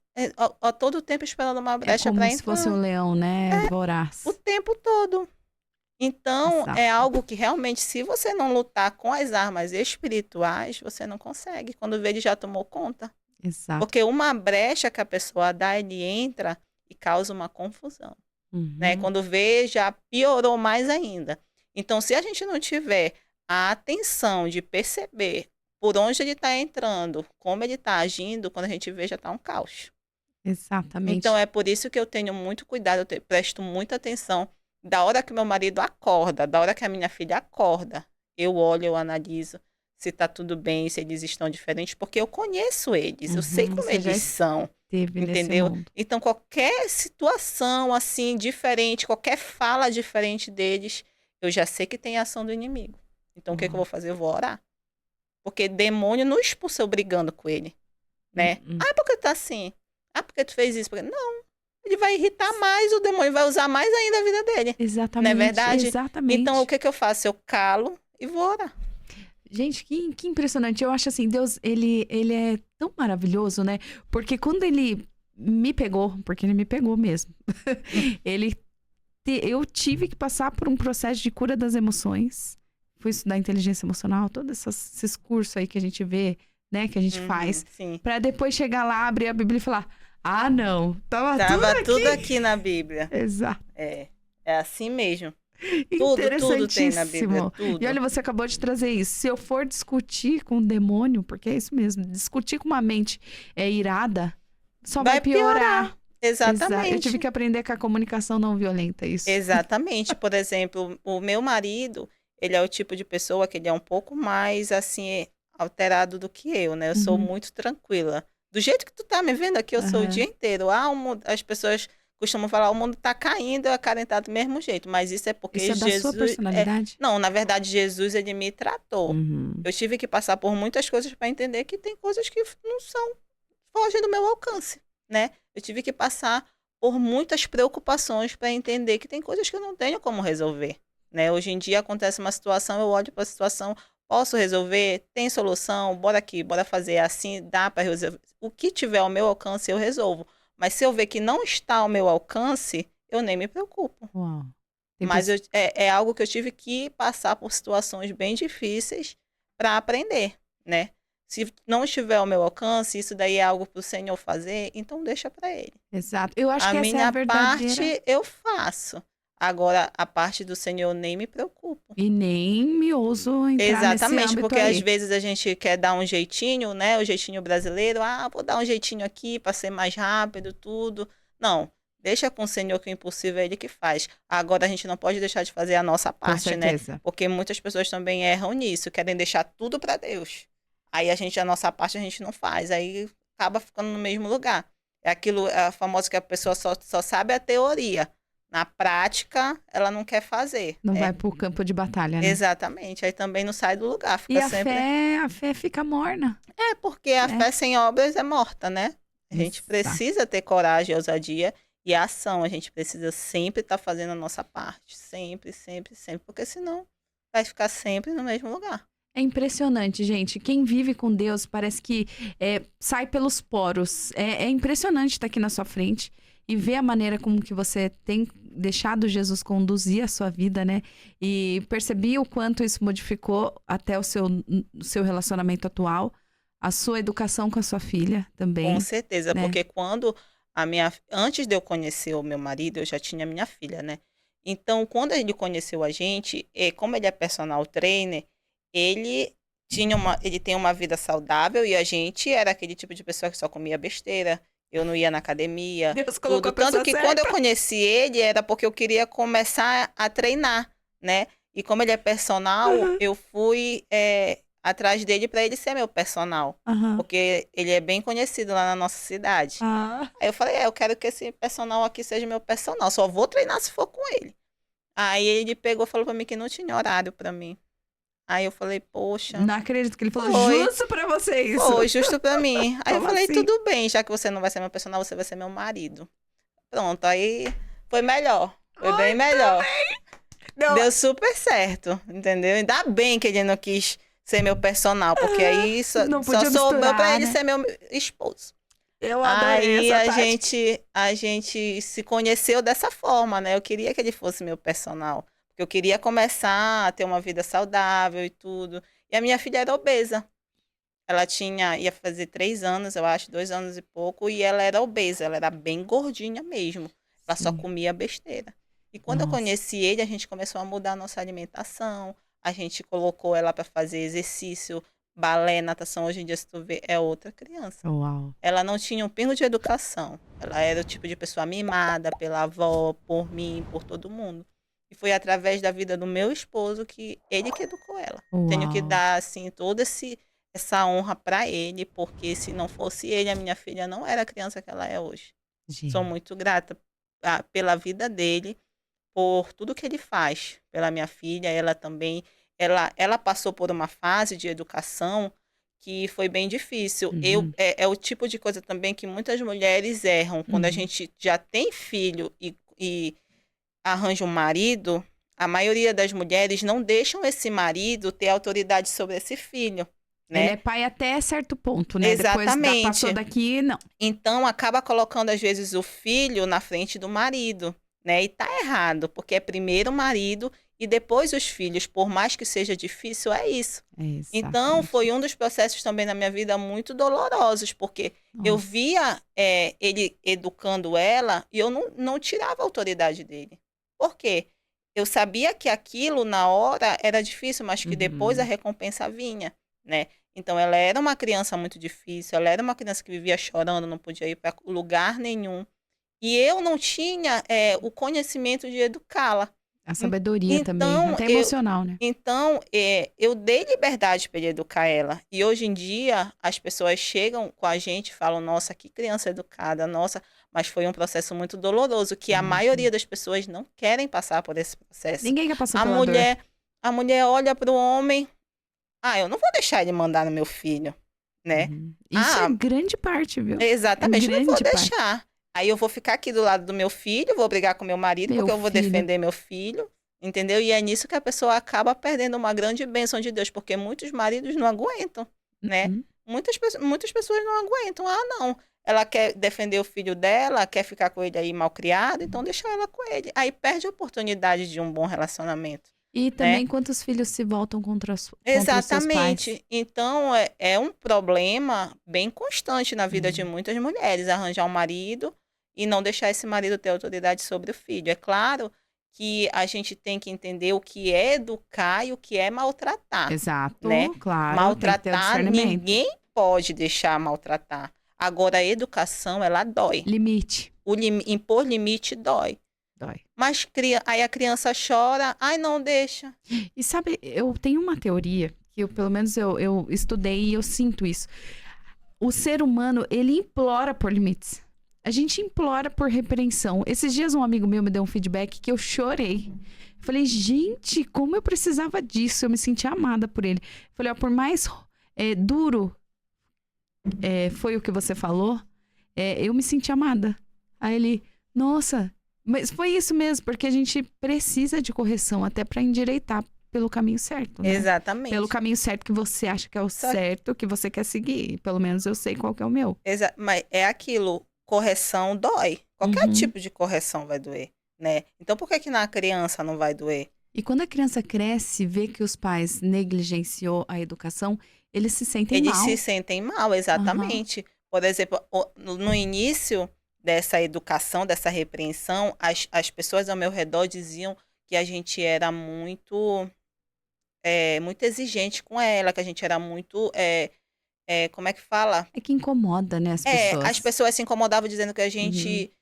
a todo tempo esperando uma É brecha como para se fosse entrar. um leão, né? O Voraz. tempo todo. Então, Exato. é algo que realmente, se você não lutar com as armas espirituais, você não consegue. Quando vê, ele já tomou conta. Exato. Porque uma brecha que a pessoa dá, ele entra e causa uma confusão, né? Uhum. Quando vê, já piorou mais ainda. Então, se a gente não tiver a atenção de perceber por onde ele está entrando, como ele está agindo, quando a gente vê, já está um caos. Então, Exatamente. é por isso que eu tenho muito cuidado, presto muita atenção. Da hora que meu marido acorda, da hora que a minha filha acorda, eu olho, eu analiso se está tudo bem, se eles estão diferentes, porque eu conheço eles, eu sei Uhum. como Você já eles são, esteve nesse entendeu? mundo. Então, qualquer situação assim diferente, qualquer fala diferente deles, eu já sei que tem ação do inimigo. Então, o que eu Uau. vou fazer? Eu vou orar. Porque demônio não expulsa eu brigando com ele, né? Uhum. Ah, porque tá assim? Ah, porque tu fez isso? Porque... Não, ele vai irritar mais, o demônio vai usar mais ainda a vida dele. Não é Exatamente, verdade? Então, o exatamente. que eu faço? Eu calo e vou orar. Gente, que impressionante. Eu acho assim, Deus, ele é tão maravilhoso, né? Porque quando ele me pegou, porque ele me pegou mesmo, ele, eu tive que passar por um processo de cura das emoções. Fui estudar inteligência emocional, todos esses cursos aí que a gente vê, né, que a gente faz, Sim. pra depois chegar lá, abrir a Bíblia e falar: ah, não, tava tudo Tava tudo aqui. aqui na Bíblia. Exato. É assim mesmo. Tudo tem na Bíblia, Interessantíssimo. E tudo. olha, você acabou de trazer isso. Se eu for discutir com o demônio, porque é isso mesmo, discutir com uma mente irada, só vai Vai piorar. piorar. Exato. Eu tive Exatamente. que aprender com a comunicação não violenta, isso. Exatamente. Por exemplo, o meu marido, ele é o tipo de pessoa que ele é um pouco mais, assim, alterado do que eu, né? Eu sou Uhum. muito tranquila. Do jeito que tu tá me vendo aqui, eu sou o dia Aham. inteiro. Ah, as pessoas costumam falar, o mundo tá caindo, eu acarentar do mesmo jeito. Mas isso é porque Isso é da sua Jesus... personalidade? Não, na verdade, Jesus, ele me tratou. Uhum. Eu tive que passar por muitas coisas para entender que tem coisas que não são, fogem do meu alcance, né? Eu tive que passar por muitas preocupações para entender que tem coisas que eu não tenho como resolver, né? Hoje em dia acontece uma situação, eu olho para a situação, posso resolver? Tem solução? Bora aqui, bora fazer assim, dá para resolver. O que tiver ao meu alcance, eu resolvo. Mas se eu ver que não está ao meu alcance, eu nem me preocupo. Uau. Tem Mas pessoas... é algo que eu tive que passar por situações bem difíceis para aprender, né? Se não estiver ao meu alcance, isso daí é algo para o Senhor fazer, então deixa para Ele. Exato. Eu acho A que essa é a minha verdadeira... parte eu faço. Agora, a parte do Senhor nem me preocupo. E nem me ouso entrar nesse Exatamente, âmbito porque às aí. vezes a gente quer dar um jeitinho, né? O jeitinho brasileiro. Ah, vou dar um jeitinho aqui para ser mais rápido, tudo. Não, deixa com o Senhor que o impossível é Ele que faz. Agora a gente não pode deixar de fazer a nossa Com parte, né? certeza. Porque muitas pessoas também erram nisso, querem deixar tudo para Deus. Aí a nossa parte a gente não faz, aí acaba ficando no mesmo lugar. É aquilo, é famoso que a pessoa só sabe a teoria. Na prática, ela não quer fazer. Não vai pro campo de batalha, né? Exatamente. Aí também não sai do lugar, E fica sempre. a fé fica morna. É porque a É. fé sem obras é morta, né? A gente Exato. precisa ter coragem, ousadia e ação. A gente precisa sempre estar fazendo a nossa parte. Sempre, sempre, sempre. Porque senão vai ficar sempre no mesmo lugar. É impressionante, gente. Quem vive com Deus parece que sai pelos poros. É impressionante estar aqui na sua frente e ver a maneira como que você tem deixado Jesus conduzir a sua vida, né? E percebi o quanto isso modificou até o seu relacionamento atual, a sua educação com a sua filha Com também, certeza, né? porque antes de eu conhecer o meu marido, eu já tinha minha filha, né? Então, quando ele conheceu a gente, como ele é personal trainer, ele ele tem uma vida saudável e a gente era aquele tipo de pessoa que só comia besteira. Eu não ia na academia, Deus colocou tudo. a Tanto pessoa que quando eu certa. conheci ele, era porque eu queria começar a treinar, né? E como ele é personal, Aham, eu fui atrás dele para ele ser meu personal. aham. Porque ele é bem conhecido lá na nossa cidade. Ah, Aí eu falei, eu quero que esse personal aqui seja meu personal. Só vou treinar se for com ele. Aí ele pegou e falou pra mim que não tinha horário pra mim. Aí eu falei, poxa, não acredito que ele falou foi, justo pra você isso. foi justo pra mim. Aí eu Como falei, assim? tudo bem, já que você não vai ser meu personal, você vai ser meu marido. Pronto, aí foi melhor. Foi bem Muito melhor. bem. Não, Deu super certo, entendeu? Ainda bem que ele não quis ser meu personal, porque aí não só podia sobrou pra misturar, ele né? ser meu esposo. Eu adorei Aí essa tática. a gente se conheceu dessa forma, né? Eu queria que ele fosse meu personal. Porque eu queria começar a ter uma vida saudável e tudo. E a minha filha era obesa. Ela ia fazer 3 anos, eu acho, 2 anos e pouco, e ela era obesa, ela era bem gordinha mesmo. Ela só Sim. comia besteira. E quando eu Nossa. conheci ele, a gente começou a mudar a nossa alimentação, a gente colocou ela para fazer exercício, balé, natação. Hoje em dia, se tu vê, é outra criança. Uau. Ela não tinha um pingo de educação. Ela era o tipo de pessoa mimada pela avó, por mim, por todo mundo. E foi através da vida do meu esposo que ele que educou ela. Tenho que Uau. dar, assim, toda essa honra para ele, porque se não fosse ele, a minha filha não era a criança que ela é hoje. Sou Gente. muito grata pela vida dele, por tudo que ele faz pela minha filha. Ela também, ela passou por uma fase de educação que foi bem difícil. Uhum. É o tipo de coisa também que muitas mulheres erram. Quando a Uhum. gente já tem filho e arranja um marido, a maioria das mulheres não deixam esse marido ter autoridade sobre esse filho, Ele né? é pai até certo ponto, né? Depois passou Exatamente. daqui, não. Então acaba colocando às vezes o filho na frente do marido, né? E tá errado, porque é primeiro o marido e depois os filhos, por mais que seja difícil, é isso. É Então exatamente foi isso. um dos processos também na minha vida muito dolorosos, porque eu Nossa. via ele educando ela e eu não tirava a autoridade dele. Por quê? Eu sabia que aquilo na hora era difícil, mas que depois a Uhum. recompensa vinha, né? Então ela era uma criança muito difícil, ela era uma criança que vivia chorando, não podia ir para lugar nenhum. E eu não tinha o conhecimento de educá-la. A En- sabedoria também, Então, até emocional, né? eu dei liberdade para ele educar ela. E hoje em dia, as pessoas chegam com a gente e falam: nossa, que criança educada, nossa. Mas foi um processo muito doloroso, que a Imagino. maioria das pessoas não querem passar por esse processo. Ninguém já passou A pela dor. mulher, a mulher olha para o homem: ah, eu não vou deixar ele mandar no meu filho, né? Uhum. Isso é Ah, grande parte, viu? É exatamente, não vou grande parte. deixar. Aí eu vou ficar aqui do lado do meu filho, vou brigar com meu marido, Meu porque eu vou filho. defender meu filho, entendeu? E é nisso que a pessoa acaba perdendo uma grande bênção de Deus, porque muitos maridos não aguentam, né? Uhum. Muitas pessoas não aguentam. Ah, não. Ela quer defender o filho dela, quer ficar com ele aí mal criado, então deixa ela com ele. Aí perde a oportunidade de um bom relacionamento, E né? também quantos filhos se voltam contra os seus pais? Exatamente. Então, é um problema bem constante na vida de É. muitas mulheres, arranjar um marido e não deixar esse marido ter autoridade sobre o filho. É claro que a gente tem que entender o que é educar e o que é maltratar, né? Exato, claro, tem que ter o Maltratar, discernimento. ninguém pode deixar maltratar. Agora, a educação, ela dói. Limite. Impor limite dói. Dói. Mas aí a criança chora, ai, não deixa. E sabe, eu tenho uma teoria que pelo menos eu estudei e eu sinto isso. O ser humano, ele implora por limites. A gente implora por repreensão. Esses dias um amigo meu me deu um feedback que eu chorei. Falei, gente, como eu precisava disso. Eu me senti amada por ele. Falei, ó, por mais duro foi o que você falou, eu me senti amada. Aí ele, nossa, mas foi isso mesmo, porque a gente precisa de correção até pra endireitar pelo caminho certo, né? Exatamente. Pelo caminho certo que você acha que é o Só que- certo, que você quer seguir. Pelo menos eu sei qual que é o meu. Mas é aquilo, correção dói. Qualquer Uhum. tipo de correção vai doer, né? Então por que que na criança não vai doer? E quando a criança cresce, vê que os pais negligenciou a educação, eles se sentem Eles mal. se sentem mal, Aham. exatamente. Por exemplo, no início dessa educação, dessa repreensão, as pessoas ao meu redor diziam que a gente era muito exigente com ela, que a gente era muito, como é que fala? É que incomoda, né, as As pessoas. pessoas se incomodavam dizendo que a Uhum. gente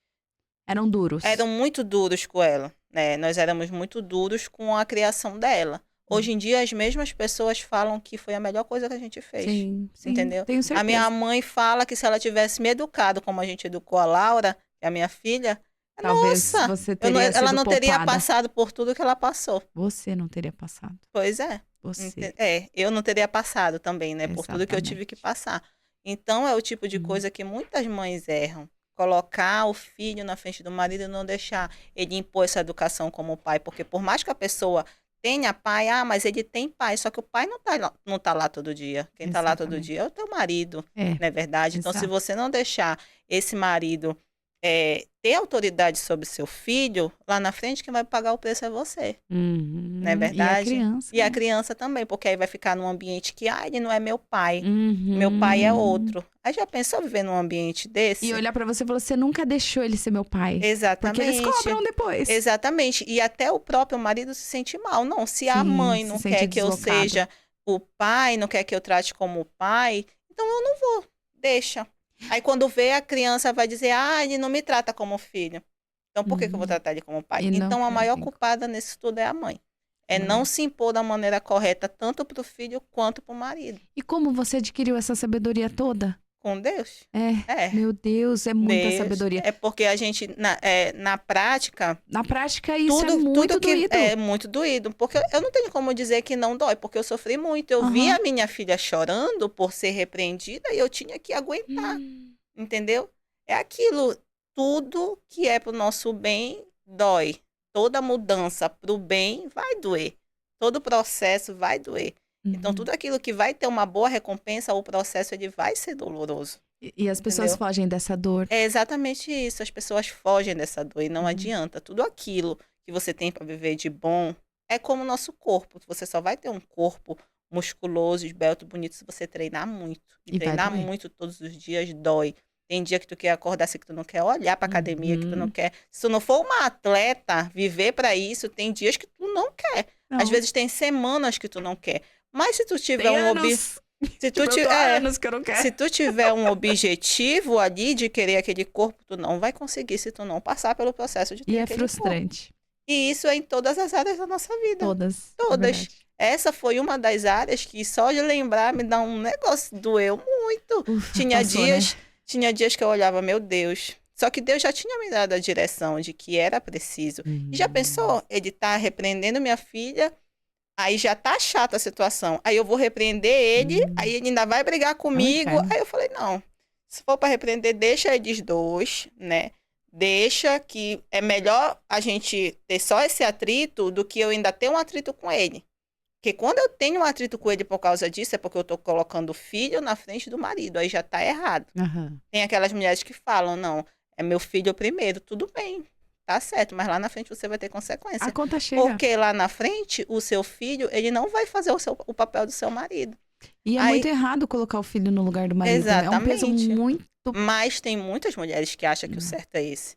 Eram duros. eram muito duros com ela, né? Nós éramos muito duros com a criação dela. Hoje em dia, as mesmas pessoas falam que foi a melhor coisa que a gente fez, Sim, sim, entendeu? tenho A minha certeza. mãe fala que se ela tivesse me educado como a gente educou a Laura, que é a minha filha, Talvez nossa, você teria ela sido não teria poupada. passado por tudo que ela passou. Você não teria passado. Pois é. Você. Eu não teria passado também, né? Por tudo que eu tive que Exatamente. passar. Então, é o tipo de Hum. coisa que muitas mães erram. Colocar o filho na frente do marido e não deixar ele impor essa educação como pai. Porque por mais que a pessoa tenha pai, mas ele tem pai. Só que o pai não tá lá todo dia. Quem tá lá todo Exatamente. dia é o teu marido, É, não é verdade? Então, se exato. você não deixar esse marido ter autoridade sobre seu filho, lá na frente quem vai pagar o preço é você. Não é E a verdade? criança, E a né? criança também, porque aí vai ficar num ambiente que, ele não é meu pai, meu Uhum. pai é outro. Aí já pensou viver num ambiente E desse? olhar pra você e falar, você nunca deixou ele ser meu pai. Porque eles Exatamente. cobram depois. Exatamente. E até o próprio marido se sente mal. Não, se a Sim, mãe se não sente quer que eu deslocado. seja o pai, não quer que eu trate como pai, então eu não vou. Deixa. Aí quando vê, a criança vai dizer, ele não me trata como filho. Então por que eu vou tratar ele como pai? E não Então a quer maior vínculo. culpada nisso tudo é a mãe. É não Nossa. se impor da maneira correta, tanto para o filho quanto para o marido. E como você adquiriu essa sabedoria toda? Com Deus. É, meu Deus, é muita Deus. sabedoria. É porque a gente, na prática, Na prática, isso é tudo muito que doído. é muito doído. Porque eu não tenho como dizer que não dói, porque eu sofri muito. Eu vi Aham. a minha filha chorando por ser repreendida e eu tinha que aguentar, entendeu? É aquilo, tudo que é pro nosso bem dói. Toda mudança pro bem vai doer. Todo processo vai doer. Então, tudo aquilo que vai ter uma boa recompensa, o processo ele vai ser doloroso. E as pessoas Entendeu? fogem dessa dor. É exatamente isso. As pessoas fogem dessa dor e não Uhum. adianta. Tudo aquilo que você tem para viver de bom é como o nosso corpo. Você só vai ter um corpo musculoso, esbelto, bonito se você treinar muito. E E vai treinar doer. muito todos os dias dói. Tem dia que tu quer acordar assim, que tu não quer olhar pra academia, que tu não quer. Se tu não for uma atleta, viver para isso, tem dias que tu não quer. Não. Às vezes tem semanas que tu não quer. Mas se tu tiver Tem um anos. se tu Tipo, eu tô há tiver anos que eu não quero. se tu tiver um objetivo ali de querer aquele corpo, tu não vai conseguir se tu não passar pelo processo de ter E é aquele corpo. frustrante. E isso é em todas as áreas da nossa vida. Todas. É Todas. verdade. Essa foi uma das áreas que só de lembrar me dá um negócio, doeu muito. Ufa, Tinha passou, dias que eu olhava, meu Deus. Só que Deus já tinha me dado a direção de que era preciso. né? E já pensou? Ele tá repreendendo minha filha, aí já tá chata a situação. Aí eu vou repreender ele, aí ele ainda vai brigar comigo. inferno. Aí eu falei, não, se for para repreender, deixa eles dois, né? Deixa que é melhor a gente ter só esse atrito do que eu ainda ter um atrito com ele. Porque quando eu tenho um atrito com ele por causa disso, é porque eu tô colocando o filho na frente do marido. Aí já tá errado. Aham. Tem aquelas mulheres que falam, não, é meu filho primeiro. Tudo bem, tá certo, mas lá na frente você vai ter consequência. A conta chega. Porque lá na frente, o seu filho, ele não vai fazer o papel do seu marido. E é Aí- muito errado colocar o filho no lugar do marido. Né? É um peso Exatamente. muito... Mas tem muitas mulheres que acham que o certo é esse.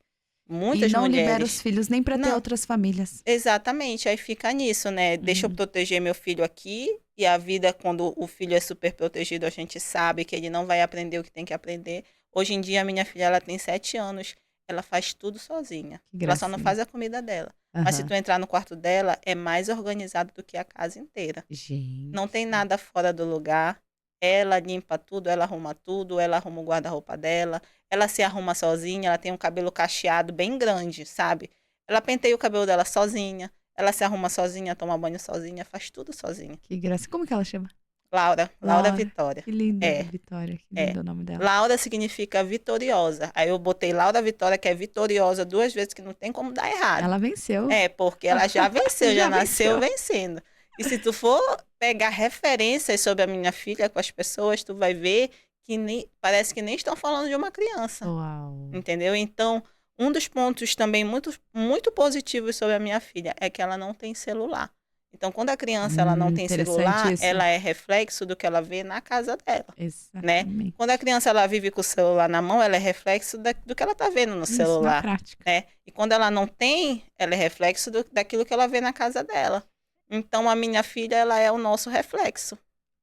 E Muitas não libera mulheres. os filhos nem pra ter Não. outras famílias. Exatamente, aí fica nisso, né? Deixa eu proteger meu filho aqui, e a vida, quando o filho é super protegido, a gente sabe que ele não vai aprender o que tem que aprender. Hoje em dia, a minha filha, ela tem 7 anos, ela faz tudo sozinha. Que Ela só não gracinha. faz a comida dela. Mas se Aham. tu entrar no quarto dela, é mais organizado do que a casa inteira. Gente. Não tem nada fora do lugar. Ela limpa tudo, ela arruma o guarda-roupa dela. Ela se arruma sozinha, ela tem um cabelo cacheado bem grande, sabe? Ela penteia o cabelo dela sozinha. Ela se arruma sozinha, toma banho sozinha, faz tudo sozinha. Que graça. Como que ela chama? Laura Laura. Vitória. Que linda, É. Vitória. Que É. lindo o nome dela. Laura significa vitoriosa. Aí eu botei Laura Vitória, que é vitoriosa 2 vezes, que não tem como dar errado. Ela venceu. É, porque ela já venceu, já Já nasceu venceu. vencendo. E se tu for pegar referências sobre a minha filha com as pessoas, tu vai ver que parece que nem estão falando de uma criança. Uau. Entendeu? Então, um dos pontos também muito, muito positivos sobre a minha filha é que ela não tem celular. Então, quando a criança ela não tem Interessante celular, isso. ela é reflexo do que ela vê na casa dela. Exatamente. Quando a criança ela vive com o celular na mão, ela é reflexo do que ela está vendo no Isso, celular. na prática. Né? E quando ela não tem, ela é reflexo daquilo que ela vê na casa dela. Então, a minha filha, ela é o nosso reflexo.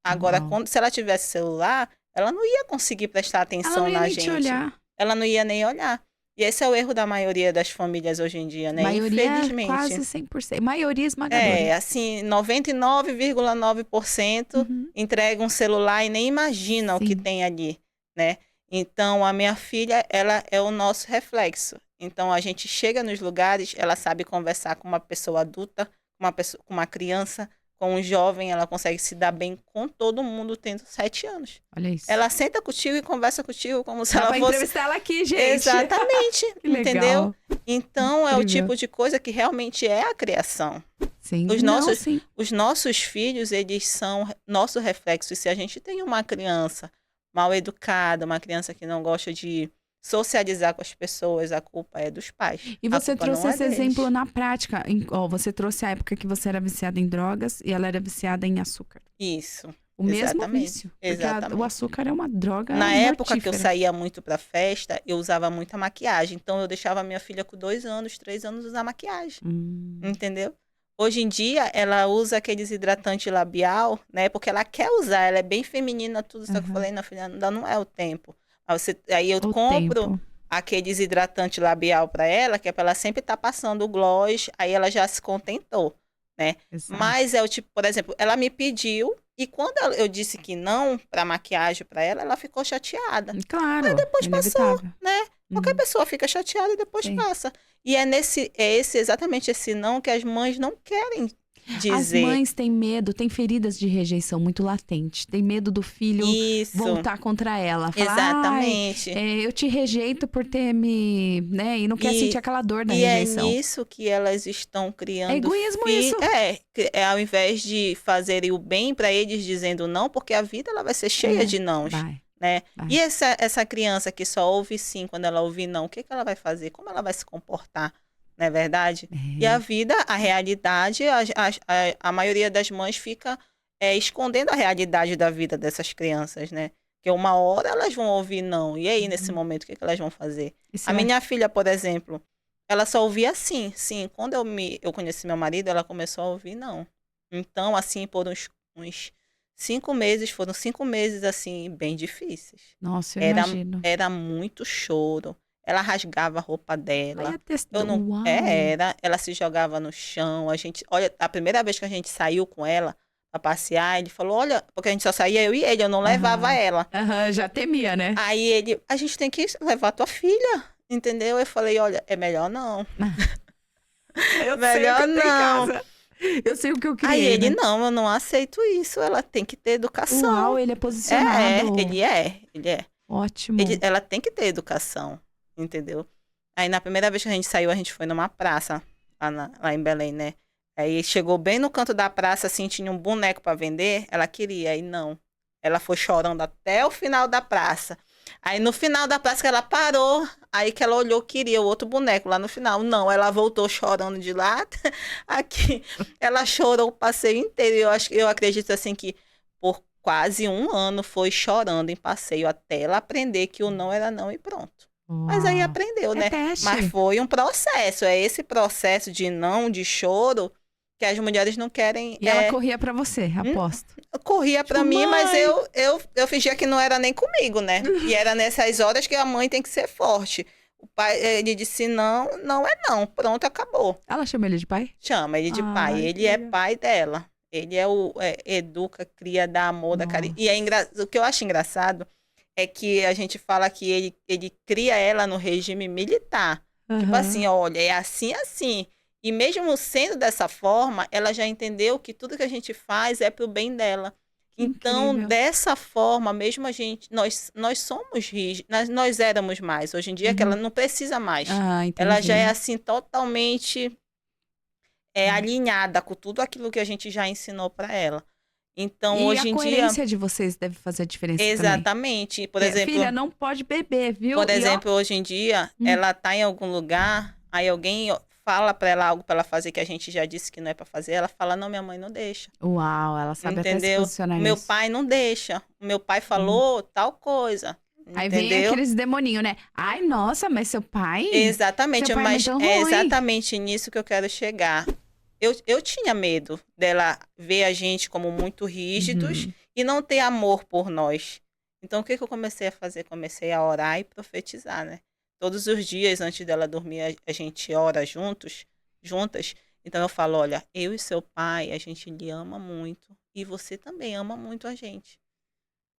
Agora, Uau. se ela tivesse celular, ela não ia conseguir prestar Ela atenção não ia na nem gente. te olhar. Ela não ia nem olhar. E esse é o erro da maioria das famílias hoje em dia, né? Maioria, Infelizmente. quase 100%. Maioria esmagadora. É, assim, 99,9% entregam um celular e nem imaginam o que Sim. tem ali, né? Então, a minha filha, ela é o nosso reflexo. Então, a gente chega nos lugares, ela sabe conversar com uma pessoa adulta, com uma criança, com um jovem, ela consegue se dar bem com todo mundo tendo 7 anos. Olha isso. Ela senta contigo e conversa contigo como se Dá ela pra fosse... entrevistar ela aqui, gente. Exatamente, Que legal. entendeu? Então, é o Incrível. tipo de coisa que realmente é a criação. Sim. Os Não, nossos- sim. Os nossos filhos, eles são nosso reflexo. E se a gente tem uma criança mal educada, uma criança que não gosta de socializar com as pessoas, a culpa é dos pais. E A você culpa não trouxe é esse deles. exemplo na prática. Ó, você trouxe a época que você era viciada em drogas e ela era viciada em açúcar. Isso, O mesmo exatamente, vício. Porque o exatamente. açúcar é uma droga Na época que eu mortífera. saía muito pra festa, eu usava muita maquiagem. Então, eu deixava minha filha com 2 anos, 3 anos usar maquiagem. Entendeu? Hoje em dia, ela usa aqueles hidratantes labial, né? Porque ela quer usar, ela é bem feminina, tudo. Só que eu Aham. falei, não, filha, ainda não é o tempo. Aí eu O compro tempo. aqueles hidratantes labial pra ela, que é pra ela sempre estar passando o gloss, aí ela já se contentou, né? Exato. Mas é o tipo, por exemplo, ela me pediu, e quando eu disse que não pra maquiagem pra ela, ela ficou chateada. Claro, Depois passou, inevitável. né? Qualquer Uhum. pessoa fica chateada e depois Sim. passa. E exatamente esse não que as mães não querem As dizer. mães têm medo, têm feridas de rejeição muito latentes. Tem medo do filho Isso, voltar contra ela. Falar, exatamente. eu te rejeito por ter me... né? E não quer sentir aquela dor da E é rejeição. nisso que elas estão É criando egoísmo isso. ao invés de fazerem o bem para eles dizendo não, porque a vida ela vai ser cheia de nãos, Vai. né? Vai. E essa criança que só ouve sim, quando ela ouvir não, o que ela vai fazer? Como ela vai se comportar? Não é verdade? E a vida, a realidade, a maioria das mães fica escondendo a realidade da vida dessas crianças, né? Porque uma hora elas vão ouvir não. E aí, nesse momento, o que elas vão fazer? Isso A é- minha filha, por exemplo, ela só ouvia sim, sim. Quando eu conheci meu marido, ela começou a ouvir não. Então, assim, por uns 5 meses, foram 5 meses, assim, bem difíceis. Nossa, eu Era, imagino. era muito choro. Ela rasgava a roupa dela. Aí a test... Eu não. Uau. Ela se jogava no chão. Olha, a primeira vez que a gente saiu com ela pra passear, ele falou: olha, porque a gente só saía eu e ele, eu não levava ela. Aham, já temia, né? Aí ele, a gente tem que levar tua filha, entendeu? Eu falei: olha, é melhor não. Eu Melhor sei o que tem em não. casa. Eu sei o que eu Aí criei, ele, né? não, eu não aceito isso. Ela tem que ter educação. Uau, ele é posicionado. Ele é. Ótimo. Ela tem que ter educação, entendeu? Aí na primeira vez que a gente saiu, a gente foi numa praça, lá em Belém, né? Aí chegou bem no canto da praça, assim, tinha um boneco pra vender, ela queria, aí não. Ela foi chorando até o final da praça. Aí no final da praça que ela parou, aí que ela olhou, queria o outro boneco lá no final. Não, ela voltou chorando de lá, aqui. Ela chorou o passeio inteiro. Eu acredito assim que por quase 1 ano foi chorando em passeio até ela aprender que o não era não e pronto. Mas aí Uau. aprendeu, É né? teste. Mas foi um processo. É esse processo de não, de choro, que as mulheres não querem. E ela corria pra você, aposto. Corria pra Tipo, mim, mas mãe. eu fingia que não era nem comigo, né? E era nessas horas que a mãe tem que ser forte. O pai, ele disse não, não é não. Pronto, acabou. Ela chama ele de pai? Chama ele de pai. Ai, Ele é que- pai dela. Ele é educa, cria, dá amor, dá carinho. E o que eu acho engraçado é que a gente fala que ele cria ela no regime militar. Tipo Aham. assim, olha, é assim, assim. E mesmo sendo dessa forma, ela já entendeu que tudo que a gente faz é pro bem dela. Que Então, incrível. dessa forma, mesmo a gente, nós somos rígidos, nós éramos mais. Hoje em dia, que ela não precisa mais. Ah, entendi. Ela já é assim, totalmente alinhada com tudo aquilo que a gente já ensinou para ela. Então, E hoje a em dia, coerência de vocês deve fazer a diferença também. exatamente. Por É, exemplo, filha, não pode beber, viu? por E, ó, exemplo, hoje em dia, ela tá em algum lugar, aí alguém fala para ela algo para ela fazer que a gente já disse que não é para fazer, ela fala: "Não, minha mãe não deixa". Uau, ela sabe até se Entendeu? posicionar O meu nisso. pai não deixa. O meu pai falou tal coisa. Aí vem Entendeu? aqueles demoninhos, né? Ai, nossa, mas seu pai... Exatamente, Seu pai é mas muito é ruim. exatamente nisso que eu quero chegar. Eu tinha medo dela ver a gente como muito rígidos e não ter amor por nós. Então, o que eu comecei a fazer? Comecei a orar e profetizar, né? Todos os dias, antes dela dormir, a gente ora juntas. Então, eu falo: olha, eu e seu pai, a gente lhe ama muito. E você também ama muito a gente.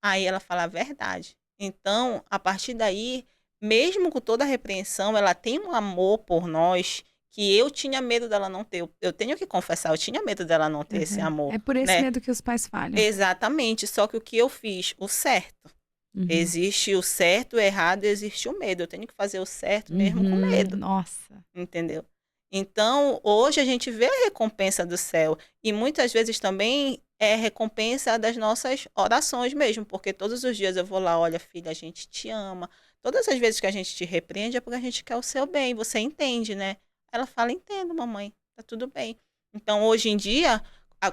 Aí ela fala a verdade. Então, a partir daí, mesmo com toda a repreensão, ela tem um amor por nós que eu tinha medo dela não ter. Eu tenho que confessar, eu tinha medo dela não ter esse amor, É por esse né? medo que os pais falham. Exatamente, só que o que eu fiz? O certo. Existe o certo, o errado, existe o medo. Eu tenho que fazer o certo mesmo com medo, Nossa. entendeu? Então, hoje a gente vê a recompensa do céu e muitas vezes também é recompensa das nossas orações mesmo, porque todos os dias eu vou lá: olha, filha, a gente te ama, todas as vezes que a gente te repreende é porque a gente quer o seu bem, você entende, né? Ela fala, entendo, mamãe, tá tudo bem. Então, hoje em dia,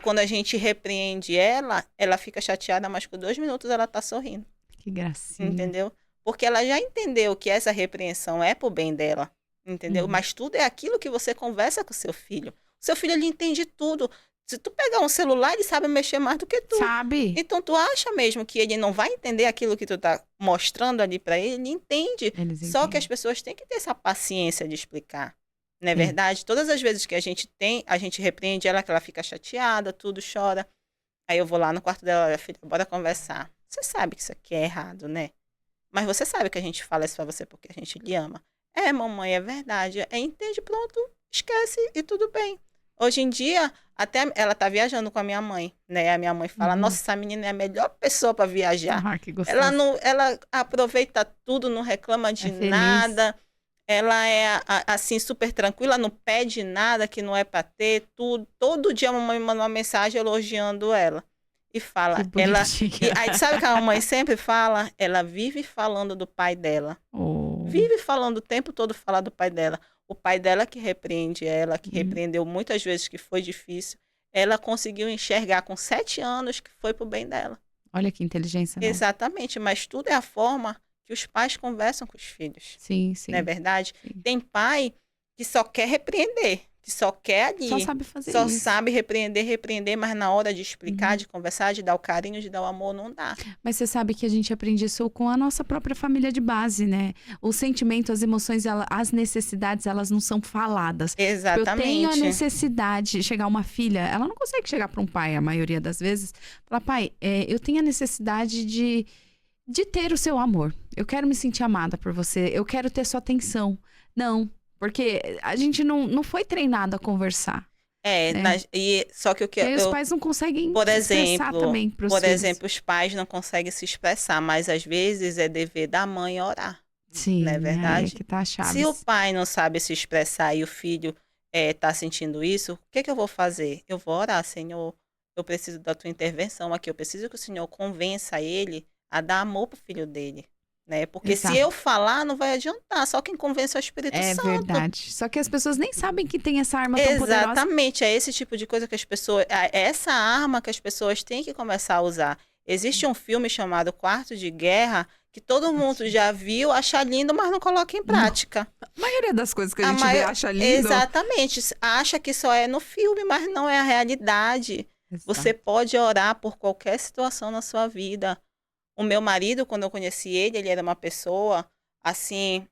quando a gente repreende ela fica chateada, mas por 2 minutos ela tá sorrindo, Que gracinha. entendeu? Porque ela já entendeu que essa repreensão é pro bem dela, entendeu? Uhum. Mas tudo é aquilo que você conversa com seu filho. O seu filho, ele entende tudo. Se tu pegar um celular, ele sabe mexer mais do que tu. Sabe? Então, tu acha mesmo que ele não vai entender aquilo que tu tá mostrando ali para ele? Ele entende. Eles Só que as entendem. pessoas têm que ter essa paciência de explicar. Não é É. verdade? Todas as vezes que a gente repreende ela, que ela fica chateada, tudo, chora. Aí eu vou lá no quarto dela, olha, filha, bora conversar. Você sabe que isso aqui é errado, né? Mas você sabe que a gente fala isso pra você porque a gente lhe ama. É, mamãe, é verdade. Entende, pronto, esquece e tudo bem. Hoje em dia, até ela tá viajando com a minha mãe, né? A minha mãe fala, nossa, essa menina é a melhor pessoa para viajar. Ah, que gostoso. Ela aproveita tudo, não reclama de feliz. nada. Ela é, assim, super tranquila, não pede nada que não é para ter, tudo. Todo dia a mamãe me manda uma mensagem elogiando ela. E fala, Que bonitinha. aí sabe o que a mamãe sempre fala? Ela vive falando do pai dela. Oh. Vive falando o tempo todo falar do pai dela. O pai dela que repreende ela, que repreendeu muitas vezes que foi difícil. Ela conseguiu enxergar com 7 anos que foi pro bem dela. Olha que inteligência. Não? Exatamente, mas tudo é a forma que os pais conversam com os filhos. Sim, sim. Não é verdade? Sim. Tem pai que só quer repreender, que só quer ali. Só sabe fazer Só isso. sabe repreender, mas na hora de explicar, de conversar, de dar o carinho, de dar o amor, não dá. Mas você sabe que a gente aprende isso com a nossa própria família de base, né? O sentimento, as emoções, as necessidades, elas não são faladas. Exatamente. Eu tenho a necessidade, chegar uma filha, ela não consegue chegar para um pai, a maioria das vezes, falar, pai, eu tenho a necessidade de ter o seu amor. Eu quero me sentir amada por você, eu quero ter sua atenção. Não, porque a gente não foi treinado a conversar. Só que o que E aí os pais não conseguem por expressar exemplo, também pros filhos. Por exemplo, os pais não conseguem se expressar, mas às vezes é dever da mãe orar. Sim, não é verdade? É que tá a chave. Se o pai não sabe se expressar e o filho tá sentindo isso, o que eu vou fazer? Eu vou orar, Senhor, eu preciso da tua intervenção aqui, eu preciso que o Senhor convença ele a dar amor pro filho dele. Né? Porque Exato. se eu falar, não vai adiantar. Só quem convence é o Espírito Santo. É verdade. Só que as pessoas nem sabem que tem essa arma tão poderosa. Exatamente. É esse tipo de coisa que as pessoas... É essa arma que as pessoas têm que começar a usar. Existe um filme chamado Quarto de Guerra que todo mundo já viu, acha lindo, mas não coloca em prática. A maioria das coisas que a gente vê acha lindo. Exatamente. Acha que só é no filme, mas não é a realidade. Exato. Você pode orar por qualquer situação na sua vida. O meu marido, quando eu conheci ele era uma pessoa, assim,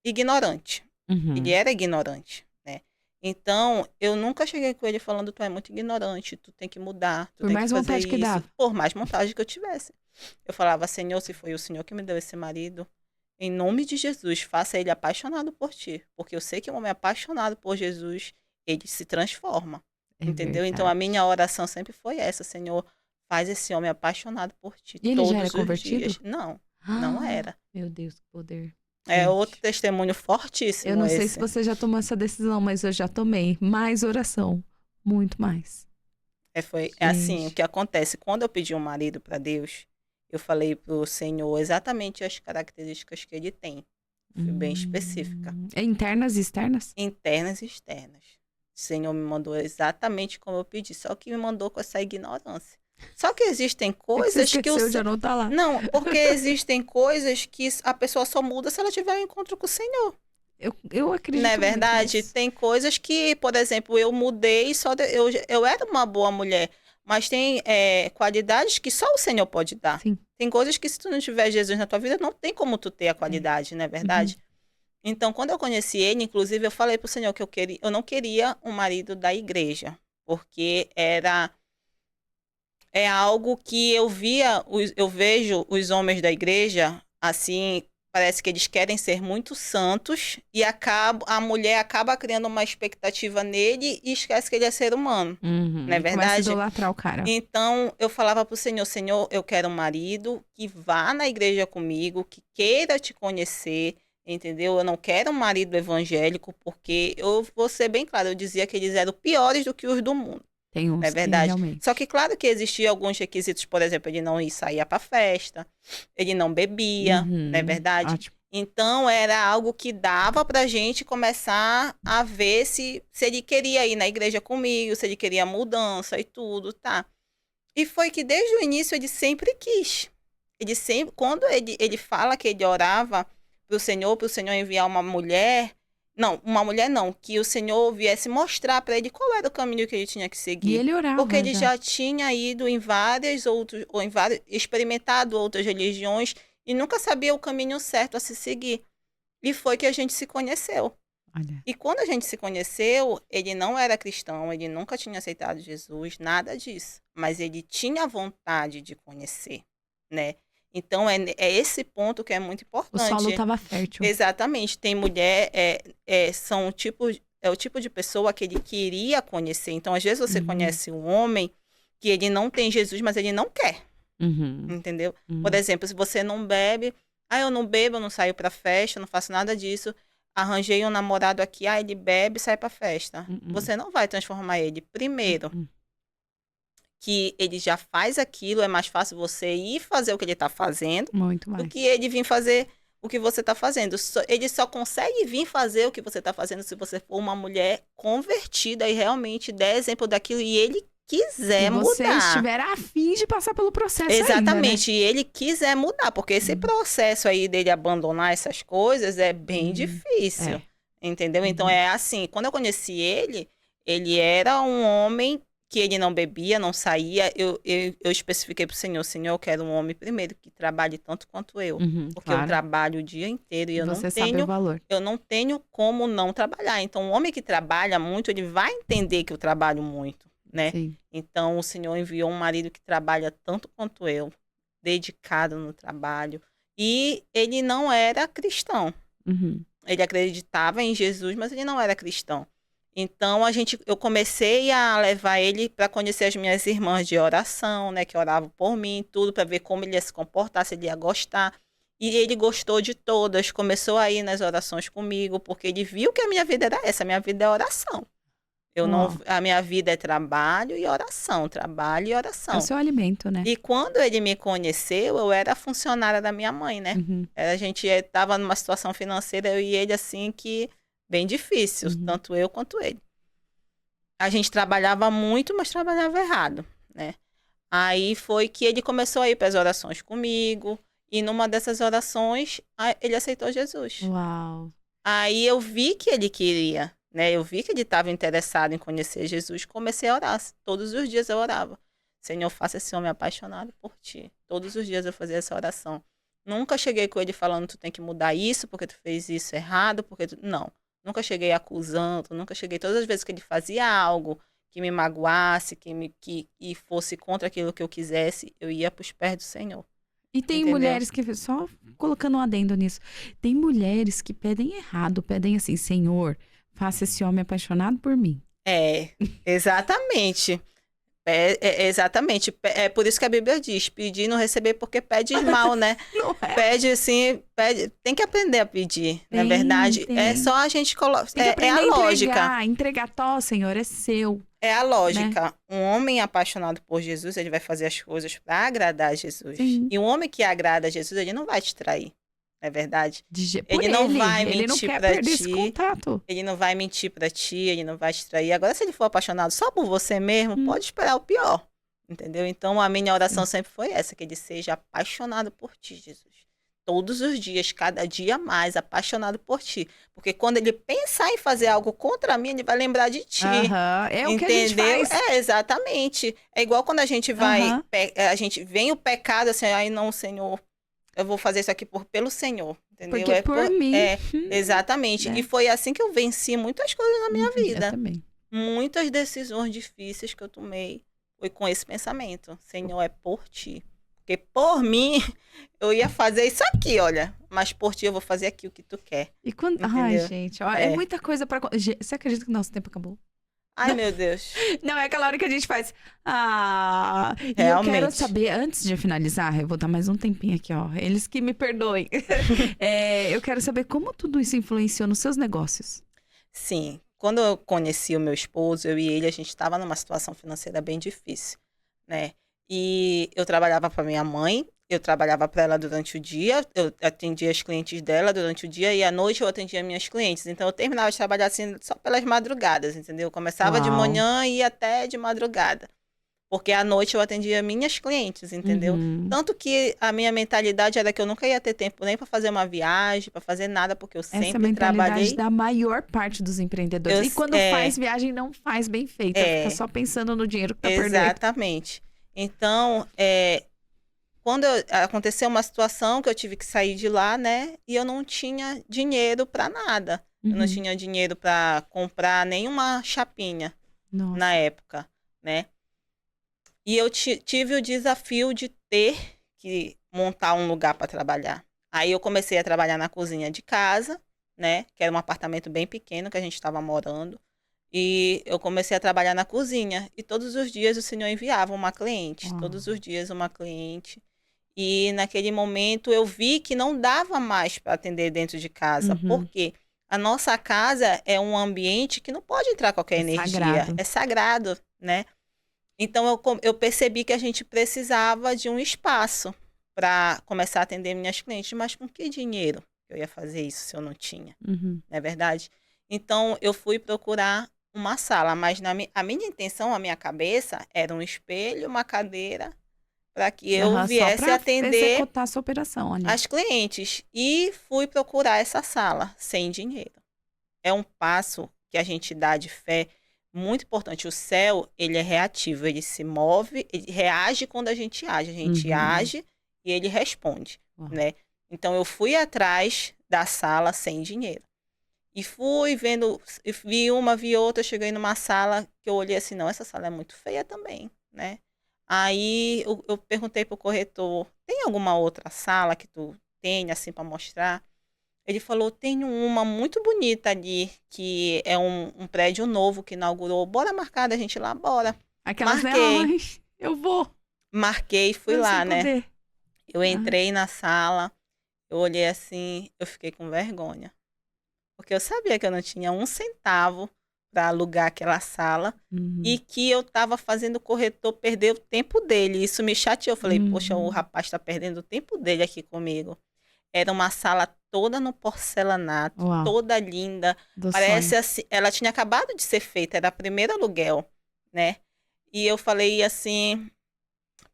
ignorante. Ele era ignorante, né? Então, eu nunca cheguei com ele falando, tu é muito ignorante, tu tem que mudar, tu tem que fazer isso. Por mais vontade que dava. Por mais vontade que eu tivesse. Eu falava, Senhor, se foi o Senhor que me deu esse marido, em nome de Jesus, faça ele apaixonado por ti. Porque eu sei que um homem apaixonado por Jesus, ele se transforma. Entendeu? Verdade. Então, a minha oração sempre foi essa, Senhor, faz esse homem apaixonado por ti. E ele todos já era os convertido? Dias. Não, não era. Meu Deus, que poder. É gente. Outro testemunho fortíssimo. Eu não sei se você já tomou essa decisão, mas eu já tomei. Mais oração. Muito mais. É assim, o que acontece. Quando eu pedi um marido para Deus, eu falei pro Senhor exatamente as características que ele tem. Fui bem específica. É internas e externas? Internas e externas. O Senhor me mandou exatamente como eu pedi, só que me mandou com essa ignorância. Só que existem coisas que o já não tá lá. Não, porque existem coisas que a pessoa só muda se ela tiver um encontro com o Senhor. Eu acredito. Não é verdade? Tem coisas que, por exemplo, eu mudei, eu era uma boa mulher, mas tem qualidades que só o Senhor pode dar. Sim. Tem coisas que se tu não tiver Jesus na tua vida, não tem como tu ter a qualidade, não é verdade? Então, quando eu conheci ele, inclusive, eu falei pro Senhor que eu não queria um marido da igreja, porque é algo que eu vejo os homens da igreja, assim, parece que eles querem ser muito santos e a mulher acaba criando uma expectativa nele e esquece que ele é ser humano, não é verdade? Começa a idolatrar o cara. Então, eu falava pro Senhor, Senhor, eu quero um marido que vá na igreja comigo, que queira te conhecer, entendeu? Eu não quero um marido evangélico, porque eu vou ser bem claro, eu dizia que eles eram piores do que os do mundo. Tem uns Não é que verdade? realmente... Só que claro que existiam alguns requisitos, por exemplo, ele não saía para festa, ele não bebia, não é verdade? Ótimo. Então era algo que dava pra gente começar a ver se ele queria ir na igreja comigo, se ele queria mudança e tudo, tá? E foi que desde o início ele sempre quis. Ele sempre, quando ele fala que ele orava pro Senhor enviar uma mulher, não, uma mulher não, que o Senhor viesse mostrar para ele qual era o caminho que ele tinha que E seguir. ele orava Porque ele já tinha ido em experimentado outras religiões e nunca sabia o caminho certo a se seguir. E foi que a gente se conheceu. Olha. E quando a gente se conheceu, ele não era cristão, ele nunca tinha aceitado Jesus, nada disso. Mas ele tinha vontade de conhecer, né? Então, é esse ponto que é muito O importante. solo estava fértil. Exatamente. Tem mulher, é o tipo de pessoa que ele queria conhecer. Então, às vezes você conhece um homem que ele não tem Jesus, mas ele não quer. Entendeu? Por exemplo, se você não bebe, eu não bebo, eu não saio pra festa, não faço nada disso. Arranjei um namorado aqui, ele bebe e sai pra festa. Você não vai transformar ele. Primeiro, que ele já faz aquilo, é mais fácil você ir fazer o que ele tá fazendo Muito mais. do que ele vir fazer o que você tá fazendo. Ele só consegue vir fazer o que você tá fazendo se você for uma mulher convertida e realmente der exemplo daquilo e ele quiser mudar. Se você estiver afim de passar pelo processo Exatamente, ainda, né? e ele quiser mudar, porque esse processo aí dele abandonar essas coisas é bem difícil, entendeu? Então é assim, quando eu conheci ele era um homem que ele não bebia, não saía, eu especifiquei pro Senhor, eu quero um homem primeiro que trabalhe tanto quanto eu, porque eu trabalho o dia inteiro e Você sabe o valor. eu não tenho como não trabalhar. Então, um homem que trabalha muito, ele vai entender que eu trabalho muito, né? Sim. Então, o Senhor enviou um marido que trabalha tanto quanto eu, dedicado no trabalho, e ele não era cristão. Ele acreditava em Jesus, mas ele não era cristão. Então, eu comecei a levar ele para conhecer as minhas irmãs de oração, né, que oravam por mim, tudo, para ver como ele ia se comportar, se ele ia gostar. E ele gostou de todas, começou a ir nas orações comigo, porque ele viu que a minha vida era essa, a minha vida é oração. A minha vida é trabalho e oração, trabalho e oração. É o seu alimento, né? E quando ele me conheceu, eu era funcionária da minha mãe, né? A gente estava numa situação financeira, eu e ele, assim, que bem difícil, tanto eu quanto ele. A gente trabalhava muito, mas trabalhava errado, né? Aí foi que ele começou a ir para as orações comigo, e numa dessas orações, ele aceitou Jesus. Uau! Aí eu vi que ele queria, né? Eu vi que ele estava interessado em conhecer Jesus, comecei a orar. Todos os dias eu orava. Senhor, faça esse homem apaixonado por ti. Todos os dias eu fazia essa oração. Nunca cheguei com ele falando, tu tem que mudar isso, porque tu fez isso errado, porque tu... Não. Nunca cheguei acusando, nunca cheguei... Todas as vezes que ele fazia algo que me magoasse, que fosse contra aquilo que eu quisesse, eu ia para os pés do Senhor. E tem mulheres que, só colocando um adendo nisso, tem mulheres que pedem errado, pedem assim, Senhor, faça esse homem apaixonado por mim. Exatamente. Exatamente. É por isso que a Bíblia diz, pedir e não receber porque pede mal, né? Não é? Pede assim, tem que aprender a pedir, na verdade. É só a gente colocar, é a lógica. Entregar, Senhor, é seu. É a lógica. Né? Um homem apaixonado por Jesus, ele vai fazer as coisas para agradar a Jesus. Sim. E um homem que agrada a Jesus, ele não vai te trair. Não é verdade? Ele não vai mentir pra ti. Ele não vai mentir pra ti, ele não vai te trair. Agora, se ele for apaixonado só por você mesmo, pode esperar o pior. Entendeu? Então, a minha oração sempre foi essa, que ele seja apaixonado por ti, Jesus. Todos os dias, cada dia mais, apaixonado por ti. Porque quando ele pensar em fazer algo contra mim, ele vai lembrar de ti. É o que a gente faz. Exatamente. É igual quando a gente vai, a gente vem o pecado assim, ai não, Senhor, eu vou fazer isso aqui pelo Senhor, entendeu? Porque por mim. Exatamente. E foi assim que eu venci muitas coisas na minha vida. Eu também. Muitas decisões difíceis que eu tomei foi com esse pensamento. Senhor, é por ti. Porque por mim, eu ia fazer isso aqui, olha. Mas por ti eu vou fazer aqui o que tu quer. E quando... Ai, gente, ó, é muita coisa pra... Você acredita que o nosso tempo acabou? Ai, meu Deus. Não, é aquela hora que a gente faz... Realmente. E eu quero saber, antes de finalizar, eu vou dar mais um tempinho aqui, ó. Eles que me perdoem. Eu quero saber como tudo isso influenciou nos seus negócios. Sim. quando eu conheci o meu esposo, eu e ele, a gente estava numa situação financeira bem difícil, né? E eu trabalhava para minha mãe, eu trabalhava para ela durante o dia, eu atendia as clientes dela durante o dia e à noite eu atendia minhas clientes. Então eu terminava de trabalhar assim só pelas madrugadas, entendeu? Eu começava de Uau. manhã e ia até de madrugada. Porque à noite eu atendia minhas clientes, entendeu? Uhum. Tanto que a minha mentalidade era que eu nunca ia ter tempo nem para fazer uma viagem, para fazer nada, porque eu Essa é a sempre mentalidade trabalhei. da maior parte dos empreendedores. Eu, E quando faz viagem, não faz bem feita. Fica é, só pensando no dinheiro que tá perdendo. exatamente. Então, quando aconteceu uma situação que eu tive que sair de lá, né? E eu não tinha dinheiro para nada. Eu não Uhum. tinha dinheiro para comprar nenhuma chapinha na Nossa. época, né? E eu tive o desafio de ter que montar um lugar para trabalhar. Aí eu comecei a trabalhar na cozinha de casa, né? Que era um apartamento bem pequeno que a gente estava morando. E eu comecei a trabalhar na cozinha. E todos os dias o senhor enviava uma cliente. Uau. Todos os dias uma cliente. E naquele momento eu vi que não dava mais para atender dentro de casa. Uhum. Porque a nossa casa é um ambiente que não pode entrar qualquer É energia. sagrado. É sagrado, né? Então eu percebi que a gente precisava de um espaço para começar a atender minhas clientes, mas com que dinheiro eu ia fazer isso se eu não tinha, Uhum. não é verdade? Então eu fui procurar uma sala, mas a minha intenção, a minha cabeça era um espelho, uma cadeira, para que eu Aham, só viesse pra atender executar a sua operação ali. as clientes. E fui procurar essa sala sem dinheiro. É um passo que a gente dá de fé muito importante. O céu, ele é reativo, ele se move, ele reage quando a gente age. A gente Uhum. age e ele responde, Uau. né? Então eu fui atrás da sala sem dinheiro. E fui vendo, vi uma, vi outra, cheguei numa sala que eu olhei assim, não, essa sala é muito feia também, né? Aí eu perguntei pro corretor, tem alguma outra sala que tu tenha assim para mostrar? Ele falou: tem uma muito bonita ali, que é um prédio novo que inaugurou. Bora marcar da gente ir lá? Bora. Aquelas, né? Marquei. Ai, eu vou. Marquei, fui Mesmo sem lá, né? poder. Eu Ah. entrei na sala, eu olhei assim, eu fiquei com vergonha. Porque eu sabia que eu não tinha um centavo para alugar aquela sala e Uhum. que eu estava fazendo o corretor perder o tempo dele. Isso me chateou. Eu falei: poxa, o Uhum. rapaz está perdendo o tempo dele aqui comigo. Era uma sala toda no porcelanato, Uau, toda linda. do sonho. Parece assim, ela tinha acabado de ser feita, era o primeiro aluguel, né? E eu falei assim: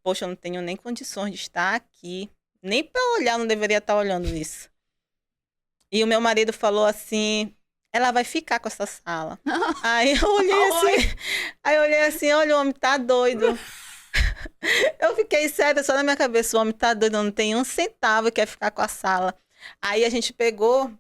poxa, eu não tenho nem condições de estar aqui. Nem para olhar, não deveria estar olhando isso. E o meu marido falou assim: ela vai ficar com essa sala. Aí eu olhei assim, Oi. aí eu olhei assim: olha, o homem tá doido. Eu fiquei séria só na minha cabeça: o homem tá doido, eu não tenho um centavo e quer ficar com a sala. Aí a gente pegou.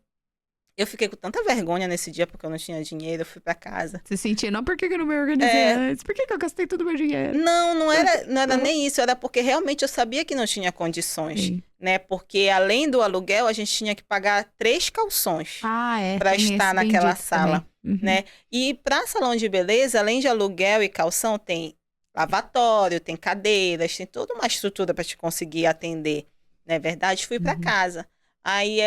Eu fiquei com tanta vergonha nesse dia porque eu não tinha dinheiro, eu fui pra casa. Se sentir, não, por que que eu não me organizei É, antes? Por que que eu gastei todo o meu dinheiro? não era Aham. nem isso, era porque realmente eu sabia que não tinha condições, Sim. né? Porque além do aluguel, a gente tinha que pagar 3 calções Ah, é, para tem estar esse naquela bendito sala, também. Uhum. né? E para salão de beleza, além de aluguel e calção, tem lavatório, tem cadeiras, tem toda uma estrutura para te conseguir atender, não é verdade? Fui para Uhum. casa. Aí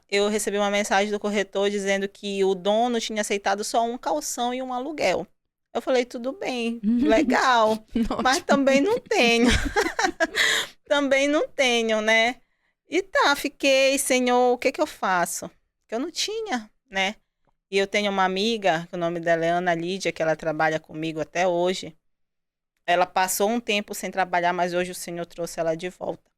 eu recebi uma mensagem do corretor dizendo que o dono tinha aceitado só um calção e um aluguel. Eu falei: tudo bem, legal, mas Ótimo. também não tenho, também não tenho, né? E tá, fiquei, senhor, o que que eu faço? Que eu não tinha, né? E eu tenho uma amiga, que o nome dela é Ana Lídia, que ela trabalha comigo até hoje. Ela passou um tempo sem trabalhar, mas hoje o Senhor trouxe ela de volta.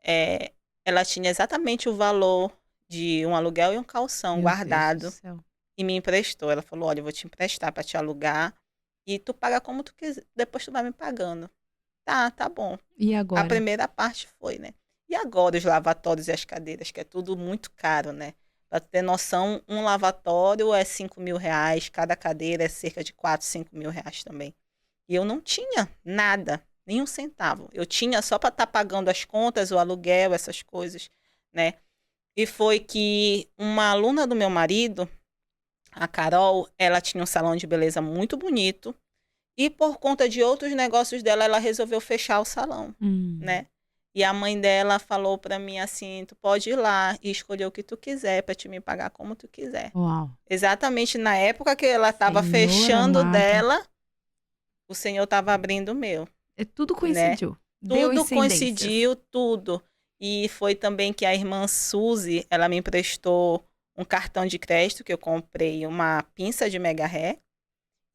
É, ela tinha exatamente o valor de um aluguel e um calção Meu Deus do guardado céu. e me emprestou. Ela falou: olha, eu vou te emprestar para te alugar e tu paga como tu quiser, depois tu vai me pagando. Tá bom. E A agora? primeira parte foi, né? E agora os lavatórios e as cadeiras, que é tudo muito caro, né? Pra ter noção, um lavatório é 5.000 reais, cada cadeira é cerca de 4, 5.000 reais também. E eu não tinha nada, nem um centavo. Eu tinha só para estar pagando as contas, o aluguel, essas coisas, né? E foi que uma aluna do meu marido, a Carol, ela tinha um salão de beleza muito bonito. E por conta de outros negócios dela, ela resolveu fechar o salão, Hum. né? E a mãe dela falou pra mim assim: tu pode ir lá e escolher o que tu quiser pra te me pagar como tu quiser. Uau. Exatamente na época que ela estava Senhor fechando amado. dela, o Senhor estava abrindo o meu, Tudo né? coincidiu. Deu Tudo coincidências. coincidiu, tudo. E foi também que a irmã Suzy, ela me emprestou um cartão de crédito que eu comprei uma pinça de mega ré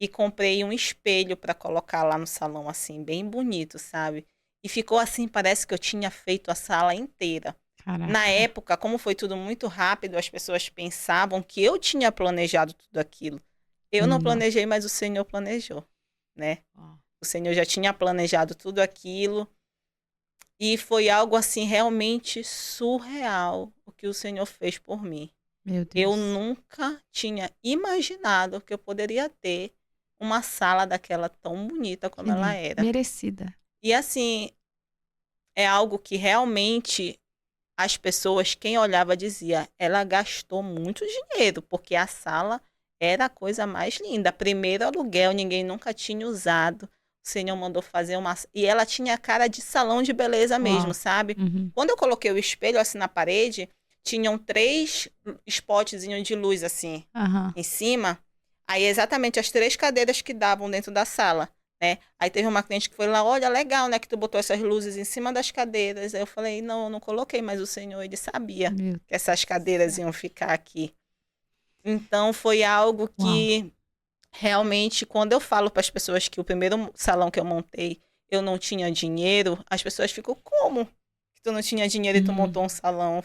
e comprei um espelho para colocar lá no salão, assim, bem bonito, sabe? E ficou assim, parece que eu tinha feito a sala inteira. Caraca. Na época, como foi tudo muito rápido, as pessoas pensavam que eu tinha planejado tudo aquilo. Eu não planejei, mas o Senhor planejou, né? O Senhor já tinha planejado tudo aquilo. E foi algo assim realmente surreal o que o Senhor fez por mim. Meu Deus. Eu nunca tinha imaginado que eu poderia ter uma sala daquela tão bonita como ela era. Merecida. E assim, é algo que realmente as pessoas, quem olhava dizia, ela gastou muito dinheiro, porque a sala era a coisa mais linda. Primeiro aluguel, ninguém nunca tinha usado. O Senhor mandou fazer uma... E ela tinha cara de salão de beleza mesmo, sabe? Uhum. Quando eu coloquei o espelho assim na parede, tinham 3 spotzinhos de luz assim, em cima. Aí exatamente as 3 cadeiras que davam dentro da sala, né? Aí teve uma cliente que foi lá, olha, legal, né, que tu botou essas luzes em cima das cadeiras. Aí eu falei, não, eu não coloquei, mas o Senhor, ele sabia que essas cadeiras iam ficar aqui. Então foi algo que realmente, quando eu falo para as pessoas que o primeiro salão que eu montei, eu não tinha dinheiro, as pessoas ficam, como que tu não tinha dinheiro e tu montou um salão?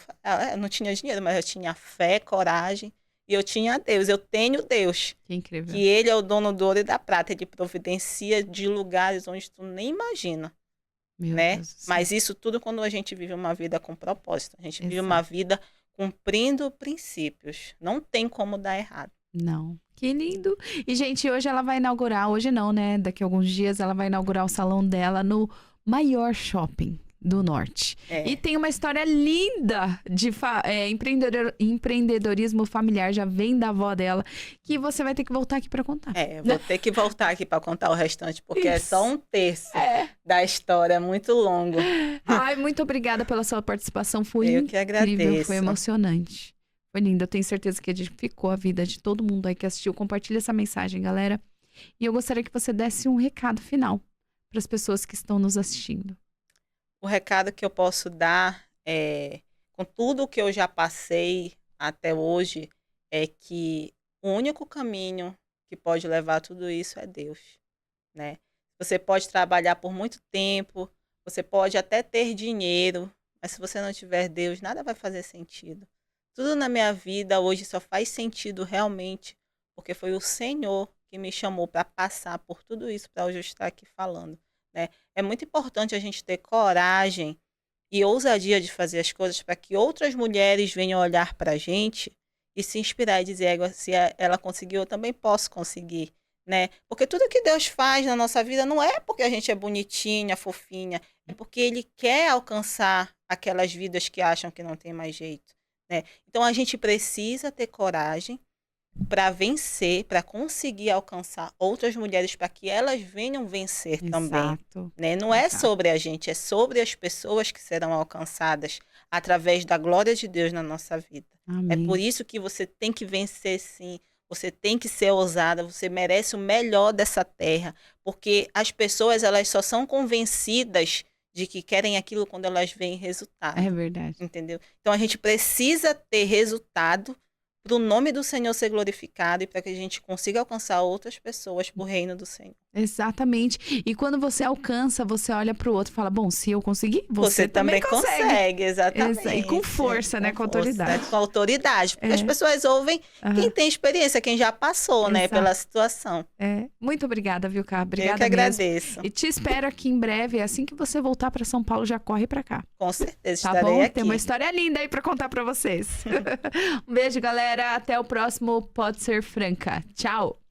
Eu não tinha dinheiro, mas eu tinha fé, coragem, e eu tinha Deus, eu tenho Deus. Que incrível. Que ele é o dono do ouro e da prata, ele providencia de lugares onde tu nem imagina, né? Mas isso tudo quando a gente vive uma vida com propósito, a gente vive uma vida cumprindo princípios, não tem como dar errado. Não. Que lindo. E, gente, hoje ela vai inaugurar, hoje não, né? Daqui a alguns dias ela vai inaugurar o salão dela no maior shopping do norte. E tem uma história linda de empreendedorismo familiar, já vem da avó dela, que você vai ter que voltar aqui para contar. Vou ter que voltar aqui para contar o restante, porque é só um terço da história, é muito longo. Ai, muito obrigada pela sua participação, foi Eu que incrível, agradeço. foi emocionante. Foi lindo, eu tenho certeza que edificou a vida de todo mundo aí que assistiu. Compartilha essa mensagem, galera. E eu gostaria que você desse um recado final para as pessoas que estão nos assistindo. O recado que eu posso dar, com tudo que eu já passei até hoje, é que o único caminho que pode levar tudo isso é Deus, né? Você pode trabalhar por muito tempo, você pode até ter dinheiro, mas se você não tiver Deus, nada vai fazer sentido. Tudo na minha vida hoje só faz sentido realmente porque foi o Senhor que me chamou para passar por tudo isso, para hoje eu estar aqui falando, né? É muito importante a gente ter coragem e ousadia de fazer as coisas para que outras mulheres venham olhar para a gente e se inspirar e dizer, se ela conseguiu, eu também posso conseguir, né? Porque tudo que Deus faz na nossa vida não é porque a gente é bonitinha, fofinha, é porque Ele quer alcançar aquelas vidas que acham que não tem mais jeito, né? Então a gente precisa ter coragem para vencer, para conseguir alcançar outras mulheres, para que elas venham vencer também, né? Não é sobre a gente, é sobre as pessoas que serão alcançadas através da glória de Deus na nossa vida. Amém. É por isso que você tem que vencer, sim. Você tem que ser ousada, você merece o melhor dessa terra, porque as pessoas, elas só são convencidas de que querem aquilo quando elas veem resultado. É verdade. Entendeu? Então a gente precisa ter resultado para o nome do Senhor ser glorificado e para que a gente consiga alcançar outras pessoas para o reino do Senhor. Exatamente. E quando você alcança, você olha para o outro e fala, bom, se eu conseguir, você também consegue. Exatamente. E com força, né? Com autoridade. Com autoridade. Porque as pessoas ouvem quem tem experiência, quem já passou, né? Pela situação. Muito obrigada, viu, Cá? Obrigada Eu que agradeço. E te espero aqui em breve. Assim que você voltar para São Paulo, já corre para cá. Com certeza, tá estarei bom? aqui. Tem uma história linda aí para contar para vocês. Um beijo, galera. Até o próximo Pode Ser Franca. Tchau.